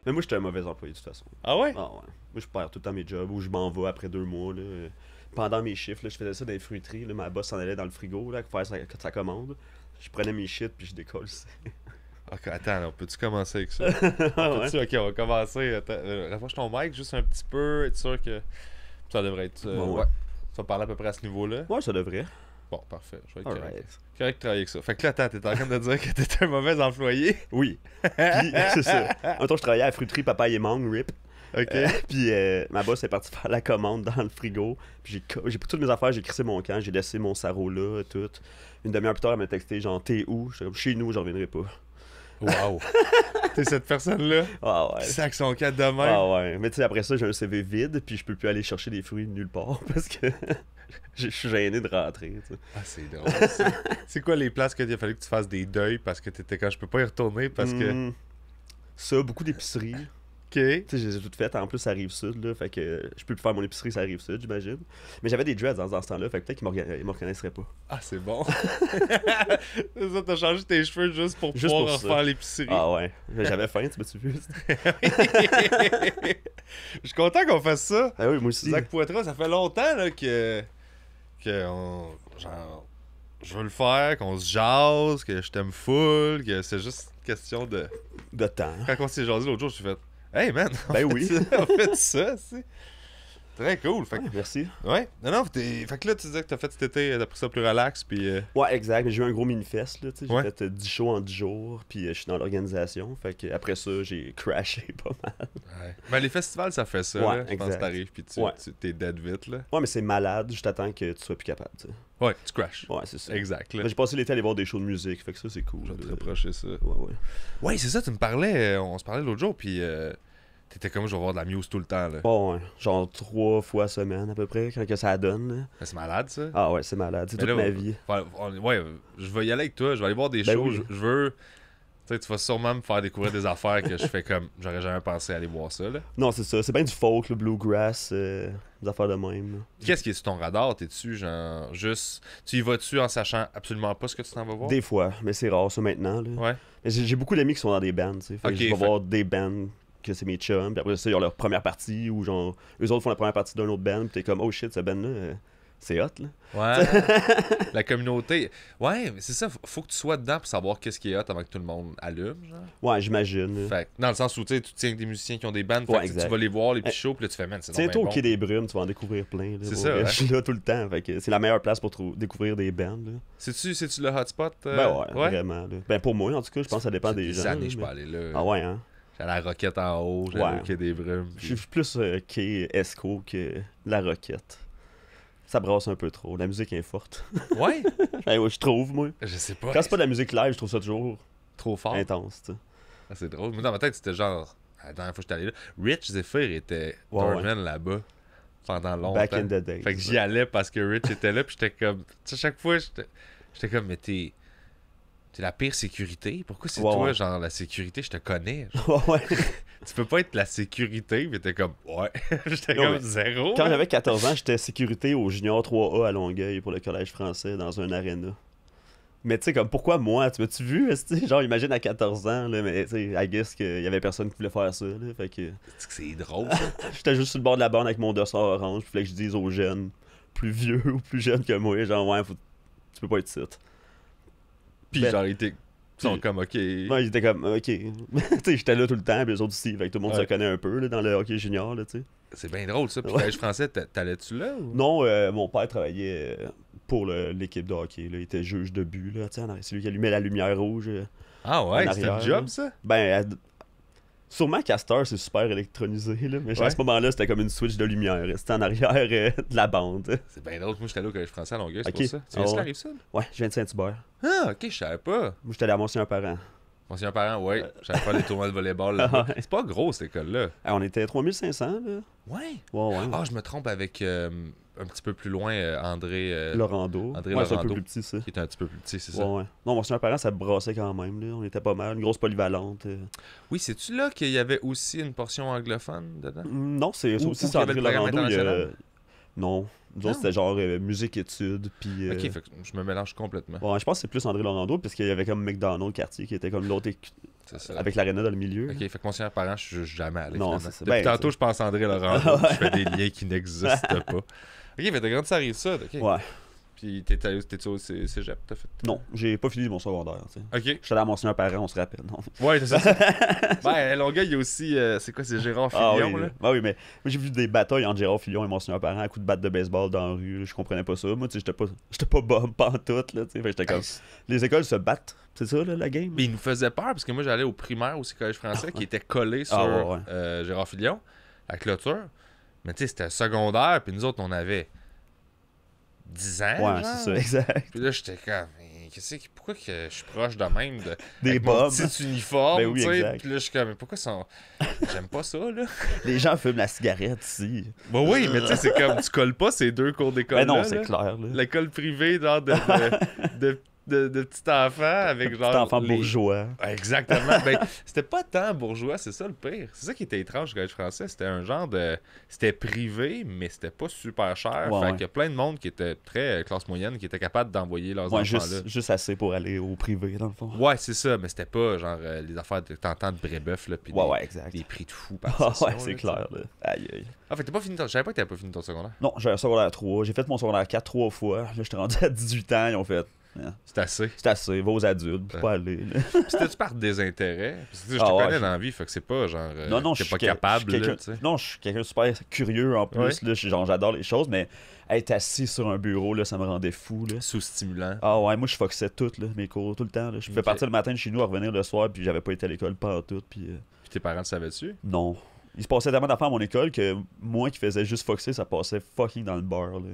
Mais moi, j'étais un mauvais employé, de toute façon. Ah ouais? Ah ouais. Moi, je perds tout le temps mes jobs ou je m'en vais après 2 mois. Là. Pendant mes chiffres, là, je faisais ça dans les fruiteries. Là. Ma boss s'en allait dans le frigo là, pour faire sa commande. Je prenais mes shit puis je décolle. Ok, attends, là, on peut-tu commencer avec ça? Ah ouais. Ok, on va commencer. Attends, rapproche ton mic juste un petit peu, être sûr que ça devrait être. Bon, ouais. Ouais. Tu vas parler à peu près à ce niveau-là. Ouais, ça devrait. Bon, parfait. Je vais être correct. Alright. Correct de travailler avec ça. Fait que là, attends, t'es en train de dire que t'étais un mauvais employé. Oui. Puis, c'est ça. Un temps, je travaillais à la fruiterie Papaye et Mangue, RIP. Ok. Puis ma boss est partie faire la commande dans le frigo. Puis j'ai pris toutes mes affaires, j'ai crissé mon camp, j'ai laissé mon sarreau là, tout. Une demi-heure plus tard, elle m'a texté genre, t'es où? J'étais comme, chez nous, je reviendrai pas. Wow. T'es cette personne-là Ah ouais. qui sac son cadre de même. Ah ouais. Mais tu sais, après ça, j'ai un CV vide, puis je peux plus aller chercher des fruits nulle part parce que je suis gêné de rentrer. Tu sais. Ah, c'est drôle. Ça. C'est quoi les places qu'il a fallu que tu fasses des deuils parce que t'étais quand je peux pas y retourner parce que. Ça, beaucoup d'épiceries. Ok. Tu sais, je les ai toutes faites. En plus, ça arrive sud, là. Fait que je peux plus faire mon épicerie, ça arrive sud, j'imagine. Mais j'avais des dreads dans ce temps-là, fait que peut-être qu'ils me reconnaisseraient pas. Ah, c'est bon. C'est ça, t'as changé tes cheveux juste pour Juste pouvoir pour ça. refaire l'épicerie. Ah ouais. J'avais faim, tu m'as-tu vu? Je suis content qu'on fasse ça. Ah oui, moi aussi. Zach Poitras, ça fait longtemps là, genre, je veux le faire, qu'on se jase, que je t'aime full, que c'est juste une question de. De temps. Quand on s'est jasé l'autre jour, je suis fait hey man, Ben oui. on fait ça, c'est très cool. Fait que, Ouais, merci. ouais, non, fait que là, tu disais que t'as fait cet été, t'as pris ça plus relax, puis. Ouais, exact. J'ai eu un gros mini-fest, là, tu sais. J'ai Ouais. fait 10 shows en 10 jours, puis je suis dans l'organisation. Fait que après ça, j'ai crashé pas mal. Ouais. Ben, les festivals, ça fait ça, Ouais, là. Je pense que exact. t'arrives, puis Ouais. t'es dead vite, là. Ouais, mais c'est malade. Je t'attends que tu sois plus capable, tu sais. Ouais, tu crashes. Ouais, c'est ça. Exact, là. Mais j'ai passé l'été à aller voir des shows de musique, fait que ça, c'est cool. Je vais te reprocher ça. Ouais, ouais. Ouais, c'est ça, tu me parlais, on se parlait l'autre jour, puis t'étais comme, je vais voir de la muse tout le temps, là. Bon, ouais. Genre 3 fois semaine, à peu près, quand que ça donne, là. Ben, c'est malade, ça. Ah ouais, c'est malade. C'est Mais toute là, ma vie. Ouais, je vais y aller avec toi, je vais aller voir des Ben shows, oui. je veux. Tu sais, tu vas sûrement me faire découvrir des affaires que je fais comme, j'aurais jamais pensé aller voir ça, là. Non, c'est ça. C'est bien du folk, le bluegrass, des affaires de même. Là. Qu'est-ce qui est sur ton radar? T'es-tu, genre, juste. Tu y vas-tu en sachant absolument pas ce que tu t'en vas voir? Des fois, mais c'est rare ça maintenant. Là. Ouais. Mais j'ai beaucoup d'amis qui sont dans des bands, tu sais. Fait que Ok, je vais fait- voir des bands que c'est mes chums, puis après ça, ils ont leur première partie, ou genre, eux autres font la première partie d'un autre band, puis t'es comme, oh shit, ce band-là, c'est hot, là. Ouais. La communauté. Ouais, mais c'est ça, faut que tu sois dedans pour savoir qu'est-ce qui est hot avant que tout le monde allume, genre. Ouais, j'imagine. là. Fait que, dans le sens où tu sais, tu tiens avec des musiciens qui ont des bandes, fait Ouais, que tu exact. vas les voir, les petits shows, puis là tu fais, man, c'est Tiens, donc toi, bien au Quai bon. des Brumes, tu vas en découvrir plein. là, C'est pour ça, vrai. hein? Je suis là tout le temps, fait que c'est la meilleure place pour découvrir des bands, là. C'est-tu le hotspot? Ben ouais, vraiment, là. Ben pour moi, en tout cas, je pense que ça dépend des gens. années, là, je mais- peux aller là. Ah ouais, hein? J'allais à la Roquette en haut, j'allais Ouais. au Quai des Brumes. Je suis plus Quai Esco que la Roquette. Ça brasse un peu trop. La musique est forte. Ouais, Ben ouais, je trouve, moi. je sais pas. Quand c'est pas de la musique live, je trouve ça toujours Trop fort. intense, tu sais. Ah, c'est drôle. Moi, dans ma tête, c'était genre. La dernière fois que j'étais allé là, Rich Zephyr était Ouais, doorman là-bas pendant longtemps. Back in the days. Fait que j'y allais parce que Rich était là, puis j'étais comme. Tu sais, chaque fois, j'étais comme, mais t'es la pire sécurité. Pourquoi c'est Ouais, toi, ouais. genre, la sécurité, je te connais. Genre, Ouais. tu peux pas être la sécurité, mais t'es comme, ouais. J'étais Non, comme mais zéro. Quand là. j'avais 14 ans, j'étais sécurité au Junior 3A à Longueuil pour le Collège français dans un aréna. Mais tu sais, comme pourquoi moi? Tu m'as-tu vu? esti? Genre, imagine à 14 ans, là, mais tu sais, I guess qu'il y avait personne qui voulait faire ça. Là, fait que C'est que c'est drôle, ça. j'étais juste sur le bord de la borne avec mon dossard orange. Puis fallait que je dise aux jeunes, plus vieux ou plus jeunes que moi, genre, ouais, tu peux pas être site. Puis Ben, genre, ils sont puis- comme, ok. Ouais, ils étaient comme, ok. tu sais, j'étais là tout le temps, puis les autres aussi. Fait que tout le monde Ouais. se connaît un peu là, dans le hockey junior, là, tu sais. C'est bien drôle, ça. Puis Ouais. collège français, t'allais-tu là ou? Non, mon père travaillait pour l'équipe de hockey. Là. Il était juge de but. Là, tu sais, c'est lui qui allumait la lumière rouge. Ah ouais, en c'était arrière, le job, là. ça? Ben, sûrement Castor, c'est super électronisé. Là, mais Ouais. à ce moment-là, c'était comme une switch de lumière. C'était en arrière de la bande. C'est bien drôle. Moi, j'étais allé au collège français à Longueuil, c'est Ok. pour ça. Tu viens Ah de ouais. la Rive-Sud? Ouais, je viens de Saint-Hubert. Ah, ok, je savais pas. Moi, j'étais allé à Monsieur-un-Parent. Mon ancien parent, ouais. J'avais pas des tournois de volleyball là-bas. Ouais. C'est pas gros, cette école-là. On était 3500, là. Ouais. Ouais, ouais. Ah, je me trompe avec un petit peu plus loin, André. Lorando. André Ouais, c'est un peu Lorando. plus petit, ça. Qui était un petit peu plus petit, c'est Ouais, ça. ouais. Non, Monsieur-un-Parent, ça brassait quand même, là. On était pas mal. Une grosse polyvalente. Oui, c'est-tu là qu'il y avait aussi une portion anglophone dedans? Non, c'est Ou aussi qu'il y avait André le programme Lorando. international? Non. Nous autres, Non. c'était genre musique-études. Puis. Ok, fait que je me mélange complètement. Ouais, je pense que c'est plus André Lorando, parce qu'il y avait comme McDonald's quartier qui était comme l'autre C'est ça. Avec l'aréna dans le milieu. Ok, fait que Monseigneur Parent, je suis jamais allé. Non, finalement. c'est ça. Depuis Ben, tantôt, je pense à André Laurent. Je fais des liens qui n'existent pas. Ok, fait t'as grandi ça arrive ça. Ok. Ouais. Puis t'es-tu au cégep, t'as fait? Non, j'ai pas fini mon secondaire. Tu sais. Ok. J'étais allé à Monseigneur Parent, on se rappelle. Non. Ouais, c'est ça. Ben, à Longueuil, il y a aussi. C'est quoi, c'est Gérard Filion, oui, là? ah oui, mais moi, j'ai vu des batailles entre Gérard Filion et Monseigneur Parent à coups de batte de baseball dans la rue. Là, je comprenais pas ça. Moi, tu sais, j'étais pas bon pantoute. Là, tu sais. Fait que j'étais comme. Les écoles se battent. C'est ça, là, la game? Mais il nous faisait peur parce que moi, j'allais au primaire aussi, collège français, qui était collé sur ouais. Gérard Filion, à clôture. Mais tu sais, c'était secondaire, puis nous autres, on avait 10 ans. Ouais, genre. c'est ça, exact. Puis là, j'étais comme, mais pourquoi que je suis proche de même de Des avec mon bombes. petit uniforme, Ben oui, tu sais. exact. Puis là, je suis comme, mais pourquoi sont. J'aime pas ça, là. Les gens fument la cigarette ici. Bah oui, mais tu sais, c'est comme, tu colles pas ces deux cours d'école. Ben non, là, c'est là. clair. Là. L'école privée, genre de petit enfant avec genre. Petit enfant bourgeois. Ouais, exactement. Ben, c'était pas tant bourgeois, c'est ça le pire. C'est ça qui était étrange au collège français. C'était un genre de. C'était privé, mais c'était pas super cher. Ouais, fait ouais. qu'il y a plein de monde qui était très classe moyenne, qui était capable d'envoyer leurs Ouais, enfants là. juste assez pour aller au privé, dans le fond. Ouais, c'est ça, mais c'était pas genre les affaires de t'entends de Brébeuf là, pis Ouais, exact. des prix de fou par Ah session, ouais, c'est là, clair. Là. Aïe, aïe. Ah, fait que t'as pas fini ton. Je savais pas que t'avais pas fini ton secondaire. Non, j'ai un secondaire 3. J'ai fait mon secondaire 4 3 fois. Là, j'étais rendu à 18 ans. Ils ont fait. C'est assez. C'est assez, va aux adultes, faut pas aller. Là. Pis c'était-tu par désintérêt? Parce que tu sais, je te connais dans la vie, fait que c'est pas genre. Non, t'es je pas suis capable, je suis là, quelqu'un- tu sais. Non, je suis quelqu'un de super curieux en plus. Ouais. Là, genre, j'adore les choses, mais être assis sur un bureau, là, ça me rendait fou. Là. Sous-stimulant. Ah ouais, moi je foxais tout, là, mes cours, tout le temps. Là. Je pouvais Ok. partir le matin de chez nous, à revenir le soir, puis j'avais pas été à l'école pas tout. Puis Pis tes parents le savaient-tu? non. Il se passait tellement d'affaires à mon école que moi qui faisais juste foxer, ça passait fucking dans le beurre. Là.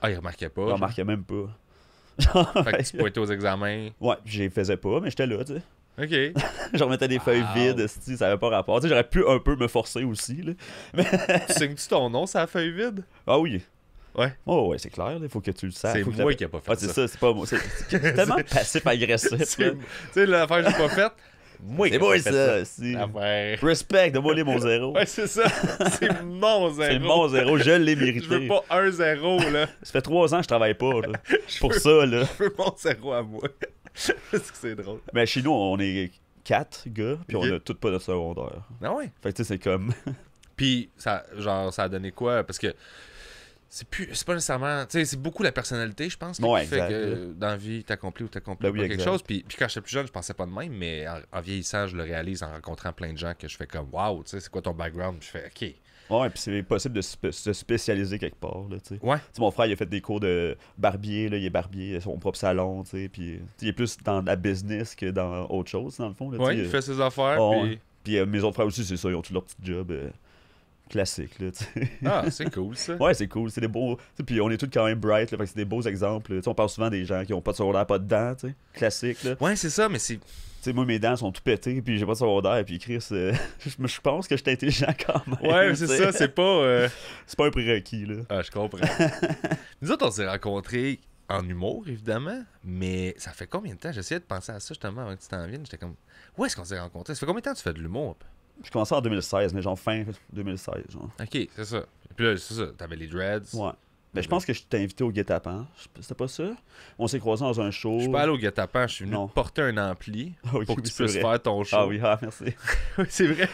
Ah, ils remarquaient pas. Je genre. remarquais même pas. Fait que tu pointais aux examens. Ouais, je les faisais pas, mais j'étais là, tu sais. Ok. Je remettais des feuilles Wow. vides, esti, ça avait pas rapport. Tu sais, j'aurais pu un peu me forcer aussi, là. Tu signes-tu ton nom sur la feuille vide? Ah oui. Ouais. Oh ouais, c'est clair, il faut que tu le saches. C'est faut que moi la- qui a pas fait Ah, c'est ça. ça, c'est pas moi. C'est tellement passif-agressif. Tu là. sais, l'affaire que j'ai pas faite, moi qui C'est ai moi pas fait ça, si. L'affaire. Respect, donne-moi les mon zéro. Ouais, c'est ça. C'est mon zéro. C'est mon zéro, je l'ai Je veux mérité. pas un zéro, là. Ça fait 3 ans que je travaille pas, là. Pour veux- ça, là. Je veux mon zéro à moi. Parce que c'est drôle. Mais chez nous, on est 4 gars, puis Ok. on a tous pas de secondaire. Ah ouais. Fait que tu sais, c'est comme. Puis, ça a donné quoi? Parce que c'est pas nécessairement. Tu sais, c'est beaucoup la personnalité, je pense, Ouais, qui fait exact, que dans la vie, t'accomplis ou t'accomplis Ben oui, pas quelque exact. chose. Puis quand j'étais plus jeune, je pensais pas de même, mais en vieillissant, je le réalise en rencontrant plein de gens que je fais comme waouh, tu sais, c'est quoi ton background? Puis je fais OK. Ouais, puis c'est possible de se spécialiser quelque part, là, tu sais. Ouais. Tu sais, mon frère, il a fait des cours de barbier, là, il est barbier, il a son propre salon, tu sais, puis tu sais, il est plus dans la business que dans autre chose, dans le fond, là, tu Ouais, sais. il fait ses affaires. Ah, puis... ouais. Puis mes autres frères aussi, c'est ça, ils ont tous leur petit job classique, là, tu sais. Ah, c'est cool ça. Ouais, c'est cool, c'est des beaux... tu sais, puis on est tous quand même bright, là, fait que c'est des beaux exemples, là. Tu sais, on parle souvent des gens qui ont pas de secondaire, pas de dents, tu sais, classique, là. Ouais, c'est ça, mais c'est. Tu sais, moi, mes dents sont tout pétées, puis j'ai pas de secondaire, puis Chris, je pense que j'étais intelligent quand même. Ouais, tu c'est sais. ça, c'est pas. C'est pas un prérequis, là. Ah, je comprends. Nous autres, on s'est rencontrés en humour, évidemment, mais ça fait combien de temps? J'essayais de penser à ça justement avant que tu t'en viennes. J'étais comme, où est-ce qu'on s'est rencontrés? Ça fait combien de temps que tu fais de l'humour? Je commençais en 2016, mais genre fin 2016, genre. Ok, c'est ça. Puis là, c'est ça, t'avais les dreads. Ouais. Mais je pense que je t'ai invité au guet-apens. C'était pas ça? On s'est croisés dans un show. Je suis pas allé au guet-apens, je suis venu Non. te porter un ampli Ah oui, pour que oui, tu c'est puisses vrai. faire ton show. Ah oui, ah merci. Oui, c'est vrai.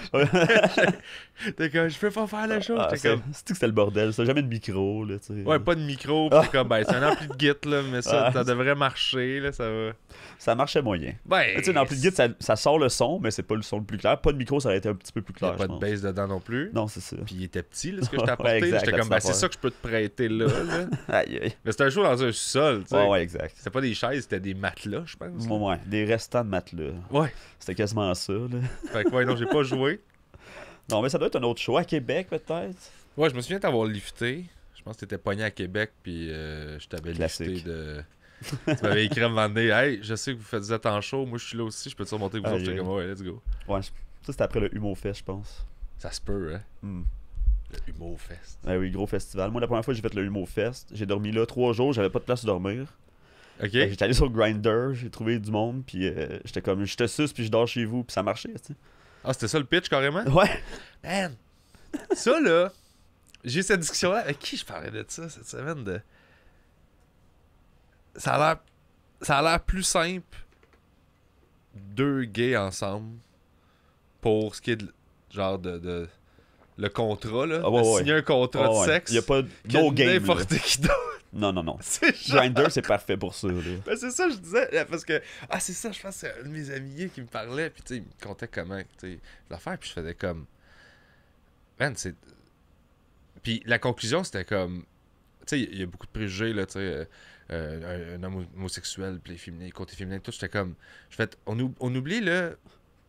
T'es comme, je peux pas faire le show. Ah, J'étais c'est comme, que c'était le bordel, ça. Jamais de micro, là, tu sais. ouais, pas de micro. Puis t'es comme, ben, c'est un ampli de git, là, mais ça, Ah. ça devrait marcher, là, ça va. Ça marchait moyen. Ben, Tu sais, dans plus de guide, ça sort le son, mais c'est pas le son le plus clair. Pas de micro, ça aurait été un petit peu plus il y a clair. pas je de pense. bass dedans non plus. Non, c'est ça. Puis il était petit, là, ce que je t'ai Ouais, apporté. exact, J'étais la comme, ben, petite c'est ça que je peux te prêter là, là. Aïe, aïe. Mais c'était un show dans un sol, tu sais. Ouais, ouais, exact. C'était pas des chaises, c'était des matelas, je pense. Ouais, ouais. Des restants de matelas. Ouais. C'était quasiment ça, là. Fait que, ouais, non, j'ai pas joué. Non, mais ça doit être un autre show à Québec, peut-être. Ouais, je me souviens t'avoir lifté. Je pense que t'étais pogné à Québec, puis je t'avais lifté Classique. de. Tu m'avais écrit à un moment donné, hey, je sais que vous faites en show, moi je suis là aussi, je peux te remonter vous autres. Aïe, J'étais aïe. comme, ouais, let's go. Ouais, ça c'était après le Humo Fest, je pense. Ça se peut, hein. Hmm. Le Humour Fest. Ah oui, gros festival. Moi, la première fois que j'ai fait le Humo Fest, j'ai dormi là 3 jours, j'avais pas de place où dormir. Ok. Fait que J'étais allé sur Grindr, j'ai trouvé du monde, puis j'étais comme, je te suce, puis je dors chez vous, puis ça marchait, tu sais. Ah, c'était ça le pitch carrément? Ouais. Man! Ça là, j'ai eu cette discussion-là. Avec qui je parlais de ça cette semaine? Ça a l'air plus simple 2 gays ensemble pour ce qui est genre de le contrat, là. Ah, ouais, de ouais. signer un contrat de sexe. Il y a pas que no game. n'importe qui d'autre. Non. C'est genre... Grindr, c'est parfait pour ça. Là. Ben, c'est ça, je disais. Parce que. Ah, c'est ça, je pense que c'est un de mes amis qui me parlait. Puis, tu sais, il me contait comment, tu sais, l'affaire. Puis, je faisais comme. Man, c'est. Puis, la conclusion, c'était comme. Tu sais, il y a beaucoup de préjugés, là, tu sais. Un homme homosexuel, puis les féminins, côté féminin, tout. J'étais comme. Je fais. On oublie, là.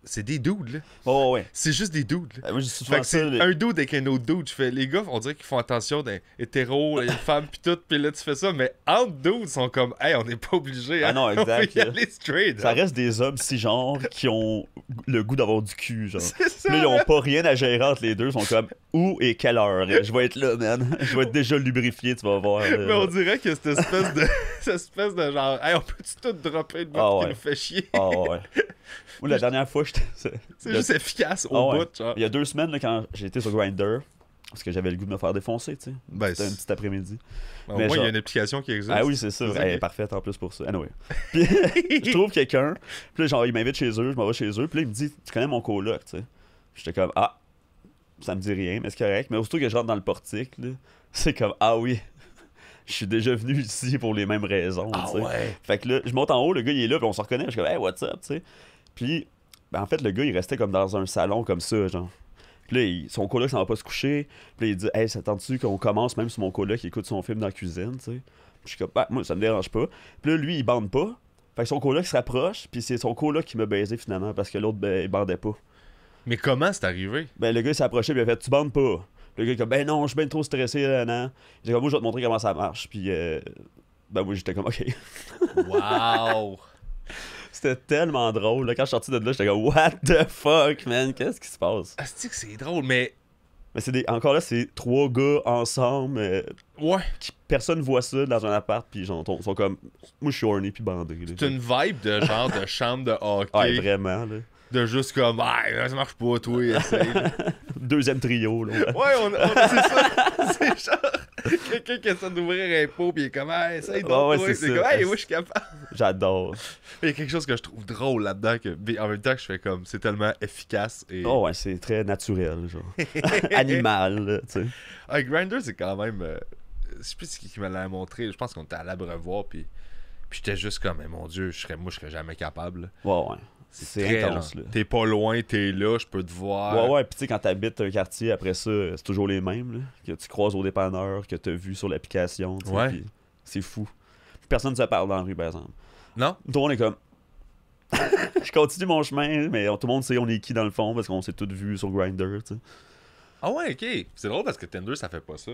C'est des dudes, là. Oh, ouais. C'est juste des dudes, là. Moi, j'ai Fait souvent que c'est ça. un dude avec un autre dude. Je fais, les gars, on dirait qu'ils font attention d'un hétéro, une femme, pis tout. Pis là, tu fais ça. Mais entre dudes, ils sont comme, hey, on n'est pas obligé. Hein? Ah non, exact, On peut y là. aller straight. Ça hein. reste des hommes cisgenres qui ont le goût d'avoir du cul, genre. C'est ça. Puis là, ils ont pas rien à gérer entre les deux. Ils sont comme, où et quelle heure? Je vais être là, man. Je vais être déjà lubrifié, tu vas voir. Là. Mais on dirait que cette espèce de, cette espèce de genre, hey, on peut-tu tout dropper de bout Ah qui ouais. nous fait chier? Ah ouais. Moi, la dernière fois, j'étais. C'est juste efficace au Ah ouais. bout, genre. Il y a 2 semaines, là, quand j'ai été sur Grindr, parce que j'avais le goût de me faire défoncer, tu sais. Ben, C'était un petit après-midi. Au mais moins, il y genre- a une application qui existe. Ah oui, c'est ça. C'est ça Elle qui- est parfaite en plus pour ça. Anyway. Puis, je trouve quelqu'un. Puis là, genre, il m'invite chez eux, je m'en vais chez eux. Puis là, il me dit, tu connais mon coloc, tu sais. J'étais comme, ah, ça me dit rien, mais c'est correct. Mais aussitôt que je rentre dans le portique, là, c'est comme, ah oui, je suis déjà venu ici pour les mêmes raisons, Ah tu sais. ouais. Fait que là, je monte en haut, le gars, il est là, puis on se reconnaît. Je suis comme, hey, what's up, tu sais. Puis, ben, en fait, le gars, il restait comme dans un salon comme ça, genre. Puis là, son coloc s'en va pas se coucher. Puis là, il dit, hey, ça tente-tu qu'on commence même sur mon coloc qui écoute son film dans la cuisine, tu sais. Je suis comme, bah, moi, ça me dérange pas. Puis là, lui, il bande pas. Fait que son coloc se rapproche, puis c'est son coloc qui m'a baisé finalement, parce que l'autre, ben, il bandait pas. Mais comment c'est arrivé? Ben, le gars, il s'est approché, puis il a fait, tu bandes pas. Le gars, il est comme, ben non, je suis bien trop stressé, là, non. J'ai comme, moi, je vais te montrer comment ça marche. Puis, ben, moi, j'étais comme, ok. Wow! C'était tellement drôle. Là, quand je suis sorti de là, j'étais comme, what the fuck, man, qu'est-ce qui se passe? Ah, c'est drôle, mais. Mais encore là, c'est 3 gars ensemble. Ouais. Personne voit ça dans un appart, puis genre, ils sont comme, moi, je suis horny, puis bandé. là. C'est une vibe de genre de chambre de hockey. Ouais, vraiment, là. De juste comme, ah, ça marche pas, toi, essaye. Deuxième trio, là. Ouais, c'est ça. C'est genre quelqu'un qui essaie d'ouvrir un pot, puis il est comme, ah, essaye donc, Ah ouais, toi. c'est C'est ça. comme, hey, moi, je suis capable. J'adore. Il y a quelque chose que je trouve drôle là-dedans, mais en même temps, que je fais comme, c'est tellement efficace. Et... Oh, ouais, c'est très naturel, genre. Animal, là, tu sais. Ah, Grindr, c'est quand même. Je sais plus ce qui me l'a montré. Je pense qu'on était à l'Abreuvoir, puis j'étais juste comme, mais mon Dieu, je serais jamais capable. Ouais, ouais. C'est très intense, lent. là. T'es pas loin, t'es là, je peux te voir. Ouais, ouais, pis tu sais, quand t'habites un quartier, après ça, c'est toujours les mêmes, là. Que tu croises au dépanneur, que t'as vu sur l'application, tu sais. Ouais. Pis c'est fou. Personne ne se parle dans la rue, par exemple. Non? Tout le monde est comme. Je continue mon chemin, mais tout le monde sait on est qui dans le fond, parce qu'on s'est tous vus sur Grindr, tu sais. Ah ouais, ok. C'est drôle parce que Tinder, ça fait pas ça.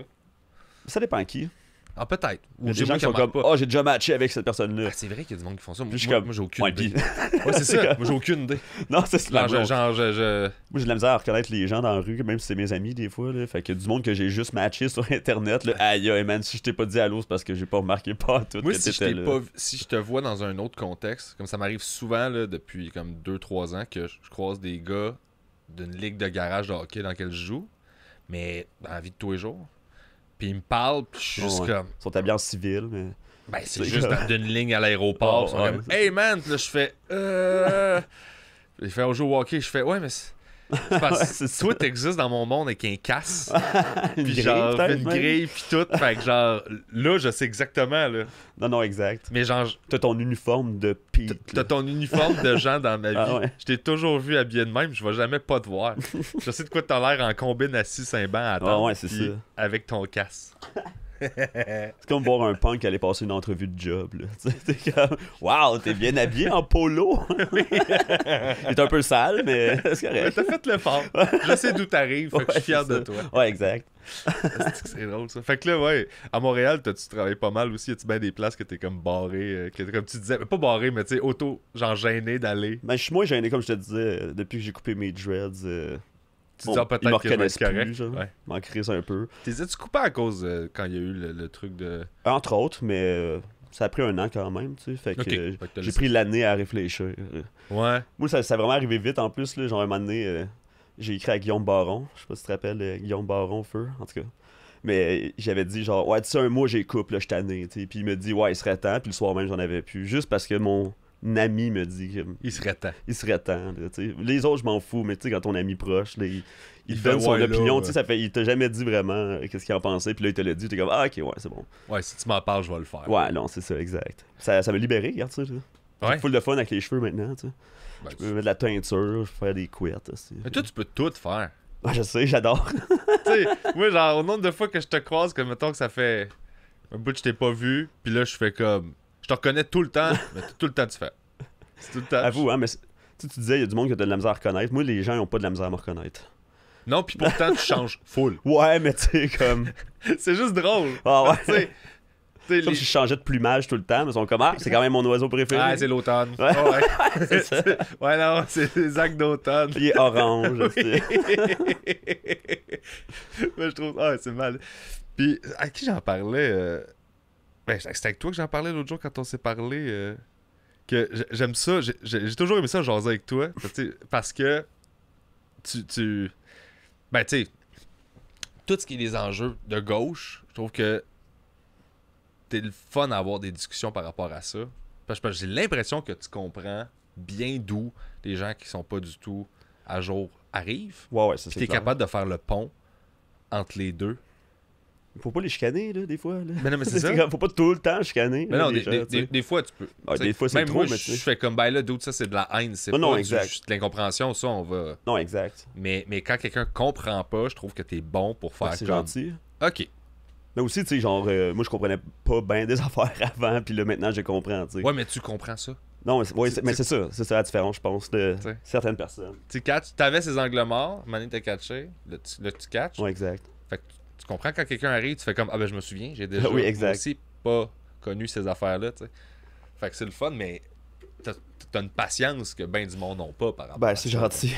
Ça dépend qui. Ah, peut-être. Il y a Ou des gens qui sont comme, oh, j'ai déjà matché avec cette personne-là. Ah, c'est vrai qu'il y a du monde qui font ça. Puis je suis Moi, comme, moi, j'ai aucune ouais, idée. pis- Ouais, c'est ça. Moi, j'ai aucune idée. Non, c'est la Genre, joke. je... Moi, j'ai de la misère à reconnaître les gens dans la rue, même si c'est mes amis, des fois. Là. Fait que du monde que j'ai juste matché sur Internet, là, aïe, aïe, man, si je t'ai pas dit allô, c'est parce que j'ai pas remarqué pas à tout Moi, que si je, t'étais t'ai là. pas... si je te vois dans un autre contexte, comme ça m'arrive souvent là, depuis comme 2-3 ans que je croise des gars d'une ligue de garage de hockey dans laquelle je joue, mais dans la vie de tous les jours. Puis ils me parlent, puis je suis juste Ouais. comme... Ils sont habillés en civil, mais. Ben, c'est C'est juste comme- d'une ligne à l'aéroport. Oh, Ils sont ouais, comme, c'est hey man, puis là je fais Puis il fait on joue au hockey, je fais ouais, mais c'est parce Ouais, que c'est ça. toi t'existes dans mon monde avec un casse, Une puis grille, genre peut-être, une même? grille, puis tout. Fait que genre là, je sais exactement là. Non, non, exact. Mais genre, T'as ton uniforme de Pete. t'as ton uniforme de gens dans ma vie. Ah ouais. Je t'ai toujours vu habillé de même, je vais jamais pas te voir. Je sais de quoi t'as l'air en combine assis sur un banc à attendre, Ah ouais, c'est puis ça. avec ton casse. C'est comme voir un punk aller passer une entrevue de job. Là. Tu sais, t'es comme, waouh, t'es bien habillé en polo. Il est un peu sale, mais c'est Mais correct. t'as fait l'effort. Je sais d'où t'arrives, fait que je suis fier c'est de ça. toi. Ouais, exact. C'est drôle ça. Fait que là, ouais, à Montréal, t'as-tu travaillé pas mal aussi? Y'a-tu bien des places que t'es comme barré, que comme tu disais, pas barré, mais tu sais, genre gêné d'aller? Mais je suis moins gêné, comme je te disais, depuis que j'ai coupé mes dreads. Tu te dis, ah, ils me peut-être que je vais reconnaissent être correct. plus, genre. Ouais. M'en crisse un peu. T'es tu coupé à cause quand il y a eu le truc de. Entre autres, mais ça a pris un an quand même, tu sais. Fait que Ok. Fait que t'as j'ai laissé- pris l'année à réfléchir. Ouais. Moi, ça a vraiment arrivé vite en plus. Là, genre, un moment donné, j'ai écrit à Guillaume Baron. Je sais pas si tu te rappelles, Guillaume Baron, feu, en tout cas. Mais j'avais dit, genre, ouais, tu sais, un mois, j'ai coupe, là, je suis tanné. Tu sais. Puis il me dit, ouais, il serait temps. Puis le soir même, j'en avais plus. Juste parce que ami me dit que Il serait temps. il serait temps. Là, tu sais. Les autres, je m'en fous, mais tu sais, quand ton ami proche, là, il te fait, donne son ouais, opinion, là, tu sais, ça fait, il t'a jamais dit vraiment qu'est-ce qu'il en pensait, puis là, il te l'a dit, t'es comme, ah, ok, ouais, c'est bon. Ouais, si tu m'en parles, je vais le faire. Ouais, non, c'est ça, exact. Ça m'a libéré, regarde ça. J'ai Ouais. full de fun avec les cheveux maintenant, tu sais. Ben, Je peux mettre de la teinture, je peux faire des couettes aussi. Mais toi, tu peux tout faire. Ah, je sais, j'adore. Tu sais, moi, genre, au nombre de fois que je te croise, que mettons que ça fait un bout que je t'ai pas vu, puis là, je fais comme. Je te reconnais tout le temps, mais tout le temps, tu fais. C'est tout le temps. Avoue, hein, mais tu disais, il y a du monde qui a de la misère à reconnaître. Moi, les gens, ils ont pas de la misère à me reconnaître. Non, puis pourtant, tu changes full. Ouais, mais tu sais, comme. C'est juste drôle. Ah ouais. Tu sais, Comme si je changeais de plumage tout le temps, mais ils sont comme, ah, c'est quand même mon oiseau préféré. Ah, c'est l'automne. Ouais. Oh, ouais. C'est ça. Ouais, non, c'est les actes d'automne. Il est orange, tu sais. Mais je trouve. Ah, c'est mal. Puis, à qui j'en parlais Ben, c'était avec toi que j'en parlais l'autre jour quand on s'est parlé. Que j'aime ça. J'ai toujours aimé ça jaser avec toi. Parce que tu. Ben, tu sais, tout ce qui est les enjeux de gauche, je trouve que t'es le fun à avoir des discussions par rapport à ça. Parce que j'ai l'impression que tu comprends bien d'où les gens qui sont pas du tout à jour arrivent. Ouais, c'est Puis ça. t'es capable de faire le pont entre les deux. Faut pas les chicaner, là, des fois. Là. Mais non, mais c'est ça. Faut pas tout le temps chicaner. Mais là, non, les gens, tu sais. des fois, tu peux. Ah, T'sais, des fois, c'est même trop, moi, mais je tu sais. fais comme, ben là, d'autres, ça, c'est de la haine. C'est Non, pas exact. de l'incompréhension, ça, on va. Non, exact. Mais quand quelqu'un comprend pas, je trouve que t'es bon pour faire C'est comme... gentil. OK. Mais aussi, tu sais, genre, moi, je comprenais pas bien des affaires avant, puis là, maintenant, je comprends, tu sais. Ouais, mais tu comprends ça. Non, mais c'est ça. C'est ça la différence, je pense, de T'sais. certaines personnes. Tu catches, t'avais ces angles morts, Mané t'a catché, là, tu catches. Ouais, exact. Fait que tu comprends quand quelqu'un arrive, tu fais comme, ah ben je me souviens, j'ai déjà Oui, exact. moi aussi pas connu ces affaires-là, tu sais. Fait que c'est le fun, mais t'as une patience que ben du monde n'ont pas par rapport Ben, à c'est ça. gentil.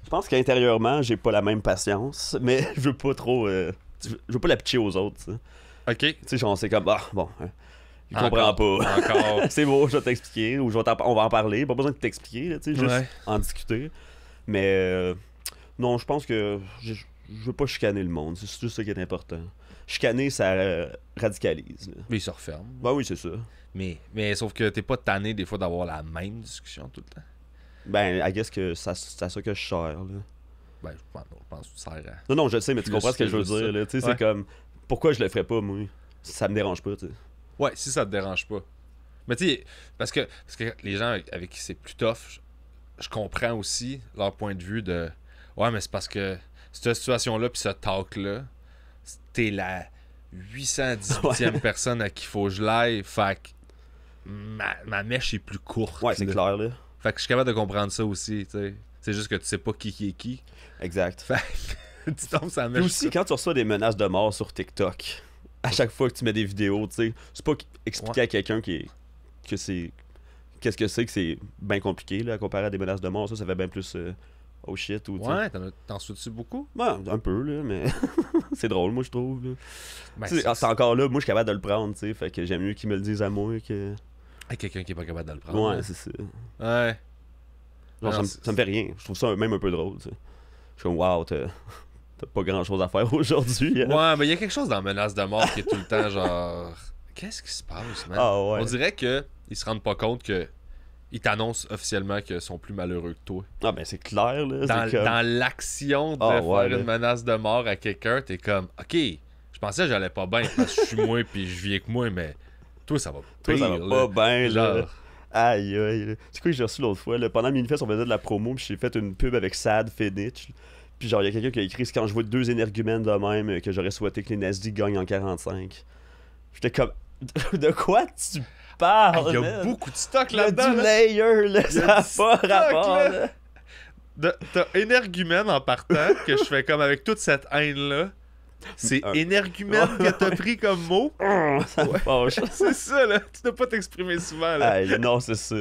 Je pense qu'intérieurement, j'ai pas la même patience, mais je veux pas trop. Je veux pas la pitcher aux autres, tu sais. OK. Tu sais, genre, c'est comme, ah, bon, hein, il comprend Encore. pas. Encore. C'est beau, je vais t'expliquer, ou on va en parler. Pas besoin de t'expliquer, là, tu sais, juste Ouais. en discuter. Mais non, je pense que je veux pas chicaner le monde, c'est juste ça qui est important. Chicaner, ça radicalise. Là. Mais il se referme. Ben oui, c'est ça. Mais sauf que t'es pas tanné des fois d'avoir la même discussion tout le temps. Ben, I guess que c'est à ça que je sers, là. Ben, je pense que tu sers à... Non, non, je sais, mais tu Plus comprends ce que je veux que ça. dire, là. Tu sais, Ouais. c'est comme, pourquoi je le ferais pas, moi? Ça me dérange pas, tu sais. Ouais, si ça te dérange pas. Mais tu sais, parce que les gens avec qui c'est plus tough, je comprends aussi leur point de vue de... Ouais, mais c'est parce que cette situation-là puis ce talk-là, t'es la 818e personne à qui faut que je l'aille, fait que ma mèche est plus courte. Ouais, c'est là. clair, là. Fait que je suis capable de comprendre ça aussi, tu sais. C'est juste que tu sais pas qui est qui. Exact. Fait que tu tombes sur la mèche. Puis aussi, quand tu reçois des menaces de mort sur TikTok, à chaque fois que tu mets des vidéos, tu sais, c'est pas expliquer Ouais. à quelqu'un que c'est... Qu'est-ce que c'est bien compliqué, là, à comparer à des menaces de mort. Ça fait bien plus... oh shit, ou tu sais. Ouais, t'en souviens-tu beaucoup? Ouais, un peu, là, mais c'est drôle, moi, je trouve. Là. Ben, Tu sais, c'est encore là, moi, je suis capable de le prendre, tu sais, fait que j'aime mieux qu'ils me le disent à moi que... quelqu'un qui est pas capable de le prendre. Ouais, là. c'est ça. Ouais. Genre, Non, ça me fait rien. Je trouve ça même un peu drôle, tu sais. Je suis comme, wow, t'as pas grand-chose à faire aujourd'hui. Hein? Ouais, mais il y a quelque chose dans Menace de mort qui est tout le temps genre... Qu'est-ce qui se passe, man? Ah ouais. On dirait que ils se rendent pas compte que ils t'annoncent officiellement qu'ils sont plus malheureux que toi. Ah ben c'est clair, là. Dans, c'est comme... dans l'action de Ah, faire ouais, une là. menace de mort à quelqu'un, t'es comme, OK, je pensais que j'allais pas bien parce que je suis moi puis je vis avec moi, mais toi, ça va Toi, pire, ça va là. pas bien, là. Genre, Aïe, aïe. Là. C'est quoi que j'ai reçu l'autre fois, là? Pendant Minifest, on faisait de la promo, puis j'ai fait une pub avec Sad Fenich. Puis genre, il y a quelqu'un qui a écrit, c'est quand je vois deux énergumènes de même, que j'aurais souhaité que les nazis gagnent en 45. J'étais comme, de quoi tu parles, il y a man? beaucoup de stock Il y a là-dedans. du là. layer, là, Il y a ça a du pas stock, rapport, là. là. T'as énergumène en partant, que je fais comme avec toute cette haine-là. C'est Un- énergumène que t'as pris comme mot. Ça me fâche. C'est ça, là. Tu dois pas t'exprimer souvent, là. Aïe, non, c'est ça.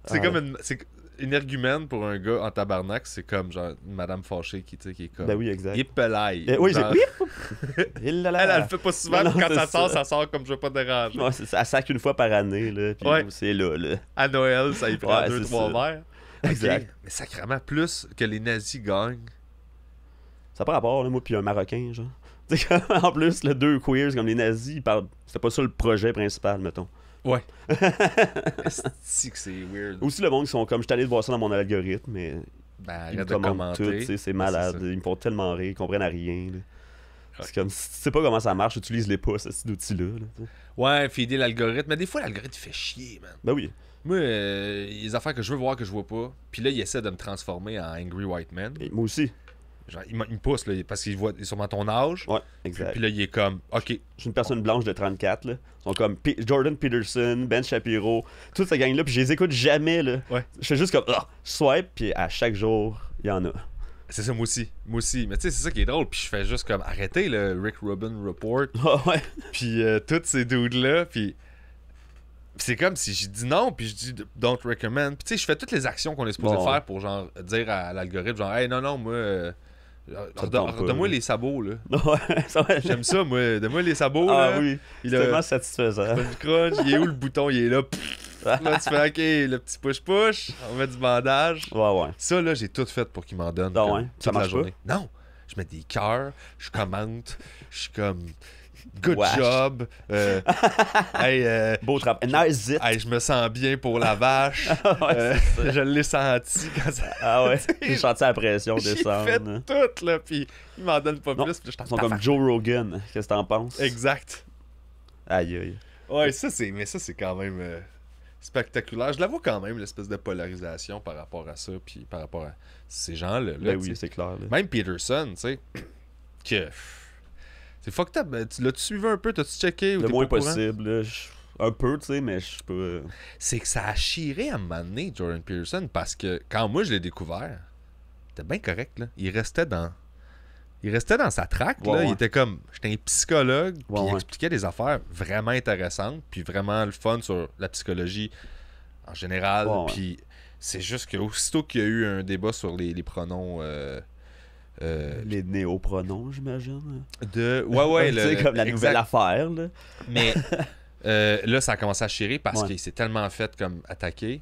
C'est Ah. comme une énergumène pour un gars en tabarnak, c'est comme genre une madame fâchée qui, tu sais, qui est comme... Ben oui, exact. Il est pelaille. Oui, Genre, Il l'a là. elle le fait pas souvent, Non, puis quand c'est ça sort comme je veux pas déranger. Ouais, ça sac une fois par année, là. Puis Ouais. c'est là. À Noël, ça y prend Ouais, 2-3 c'est ça. verres. Exact. Ok, mais sacrément, plus que les nazis gagnent. Ça n'a pas rapport, là, moi, puis un Marocain, genre. Tu sais, en plus, les deux queers comme les nazis, ils parlent... c'était pas ça le projet principal, mettons. Ouais. Est-ce que c'est weird? Aussi, le monde qui sont comme, je suis allé voir ça dans mon algorithme, mais Ben, ils me arrête de commentent commenter. tout, tu sais, c'est Ben, malade. c'est ça. Ils me font tellement rire, ils comprennent à rien. Là. Ouais. C'est comme, si tu sais pas comment ça marche, utilise-les pas, cet outil-là. Là, tu sais. Ouais, feeder l'algorithme. Mais des fois, l'algorithme, il fait chier, man. Ben oui. Moi, il y a des affaires que je veux voir que je vois pas. Puis là, il essaie de me transformer en Angry White Man. Et moi aussi. Genre, il me pousse, là, parce qu'il voit sûrement ton âge. Ouais, Puis, exact. puis là, il est comme, OK. Je suis une personne blanche de 34, là. Ils sont comme Jordan Peterson, Ben Shapiro, toute cette gang-là, puis je les écoute jamais, là. Ouais. Je fais juste comme, je swipe, puis à chaque jour, il y en a. C'est ça, moi aussi. Moi aussi. Mais tu sais, c'est ça qui est drôle. Puis je fais juste comme, arrêtez le Rick Rubin Report. Ouais. Puis tous ces dudes-là. Puis c'est comme si je dis non, puis je dis don't recommend. Puis tu sais, je fais toutes les actions qu'on est supposé Bon. faire pour genre dire à l'algorithme, genre, hey, non, moi. Ça te tente pas, Donne-moi là. les sabots, là. Ouais, ça va. J'aime ça, moi. Donne-moi les sabots, Ah là. oui, Il c'est a- tellement satisfaisant. Du crunch, il est où le bouton? Il est là. Pff, là, tu fais, OK, le petit push-push, on met du bandage. Ouais, ouais. Ça, là, j'ai tout fait pour qu'il m'en donne. Ah comme, ouais? toute Ça la marche pas? journée. Non! Je mets des cœurs, je commente, je suis comme good Wesh. job. Hey, Beau travail. Nice zit. hey, je me sens bien pour la vache. Ouais, c'est ça. Je l'ai senti quand ça. Ah ouais, j'ai senti la pression J'ai descendre. fait là. tout, là, puis il m'en donne pas Non, plus. Puis je Ils sont comme Joe Rogan. Qu'est-ce que t'en penses? Exact. Aïe, aïe. Ouais, mais ça, c'est quand même spectaculaire. Je la vois quand même, l'espèce de polarisation par rapport à ça, puis par rapport à ces gens-là. Ben tu sais. oui, c'est clair. Là. Même Peterson, tu sais, que c'est fucked up. L'as-tu suivi un peu? T'as-tu checké? Ou Le t'es moins pas au courant? possible. Là. Un peu, tu sais, mais je suis pas. C'est que ça a chiré à un moment donné, Jordan Peterson, parce que quand moi je l'ai découvert, c'était bien correct, là. Il restait dans sa traque, Ouais, là. ouais. Il était comme... J'étais un psychologue, puis Ouais, il ouais. expliquait des affaires vraiment intéressantes, puis vraiment le fun sur la psychologie en général. Ouais, ouais. Puis c'est juste qu'aussitôt qu'il y a eu un débat sur les pronoms... Les néopronoms, j'imagine. Ouais, Tu sais, comme la exact. nouvelle affaire, là. Mais là, ça a commencé à chirer parce Ouais. qu'il s'est tellement fait comme attaquer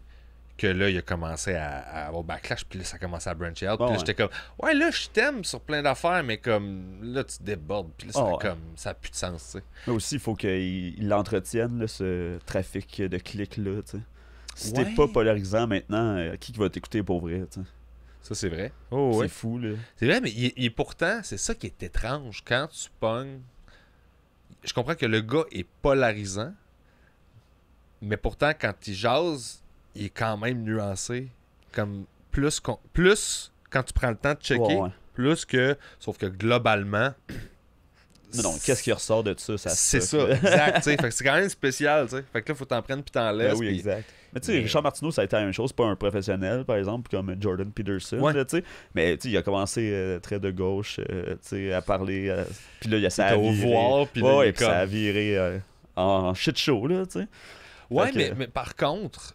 que là, il a commencé à avoir backlash, puis là, ça a commencé à brancher out. Puis là, ouais. j'étais comme, ouais, là, je t'aime sur plein d'affaires, mais comme, là, tu débordes. Puis là, ça, Ah ouais. comme, ça a plus de sens, tu sais. Mais aussi, il faut qu'ils l'entretiennent, là, ce trafic de clics-là, tu sais. Si Ouais. t'es pas polarisant maintenant, qui va t'écouter pour vrai, tu sais? Ça, c'est vrai. Oh, ouais. C'est fou, là. C'est vrai, mais pourtant, c'est ça qui est étrange. Quand tu pognes. Je comprends que le gars est polarisant, mais pourtant, quand il jase, il est quand même nuancé. Comme plus quand tu prends le temps de checker, Ouais, ouais. plus que. Sauf que globalement. Non, qu'est-ce qui ressort de ça? C'est suck, ça, là. exact. Tu sais. Fait que c'est quand même spécial, tu sais. Fait que là, faut t'en prendre puis t'en Ben laisses. oui, puis- exact. Mais tu sais, Mais- Richard Martineau, ça a été la même chose. Pas un professionnel, par exemple, comme Jordan Peterson, Ouais. là, tu sais. Mais tu sais, il a commencé très de gauche, tu sais, à parler. Puis là, ça a était au viré. voir, puis là, il ouais, est puis ça a comme- viré en shit show, là, tu sais. Ouais, Fait que- mais par contre,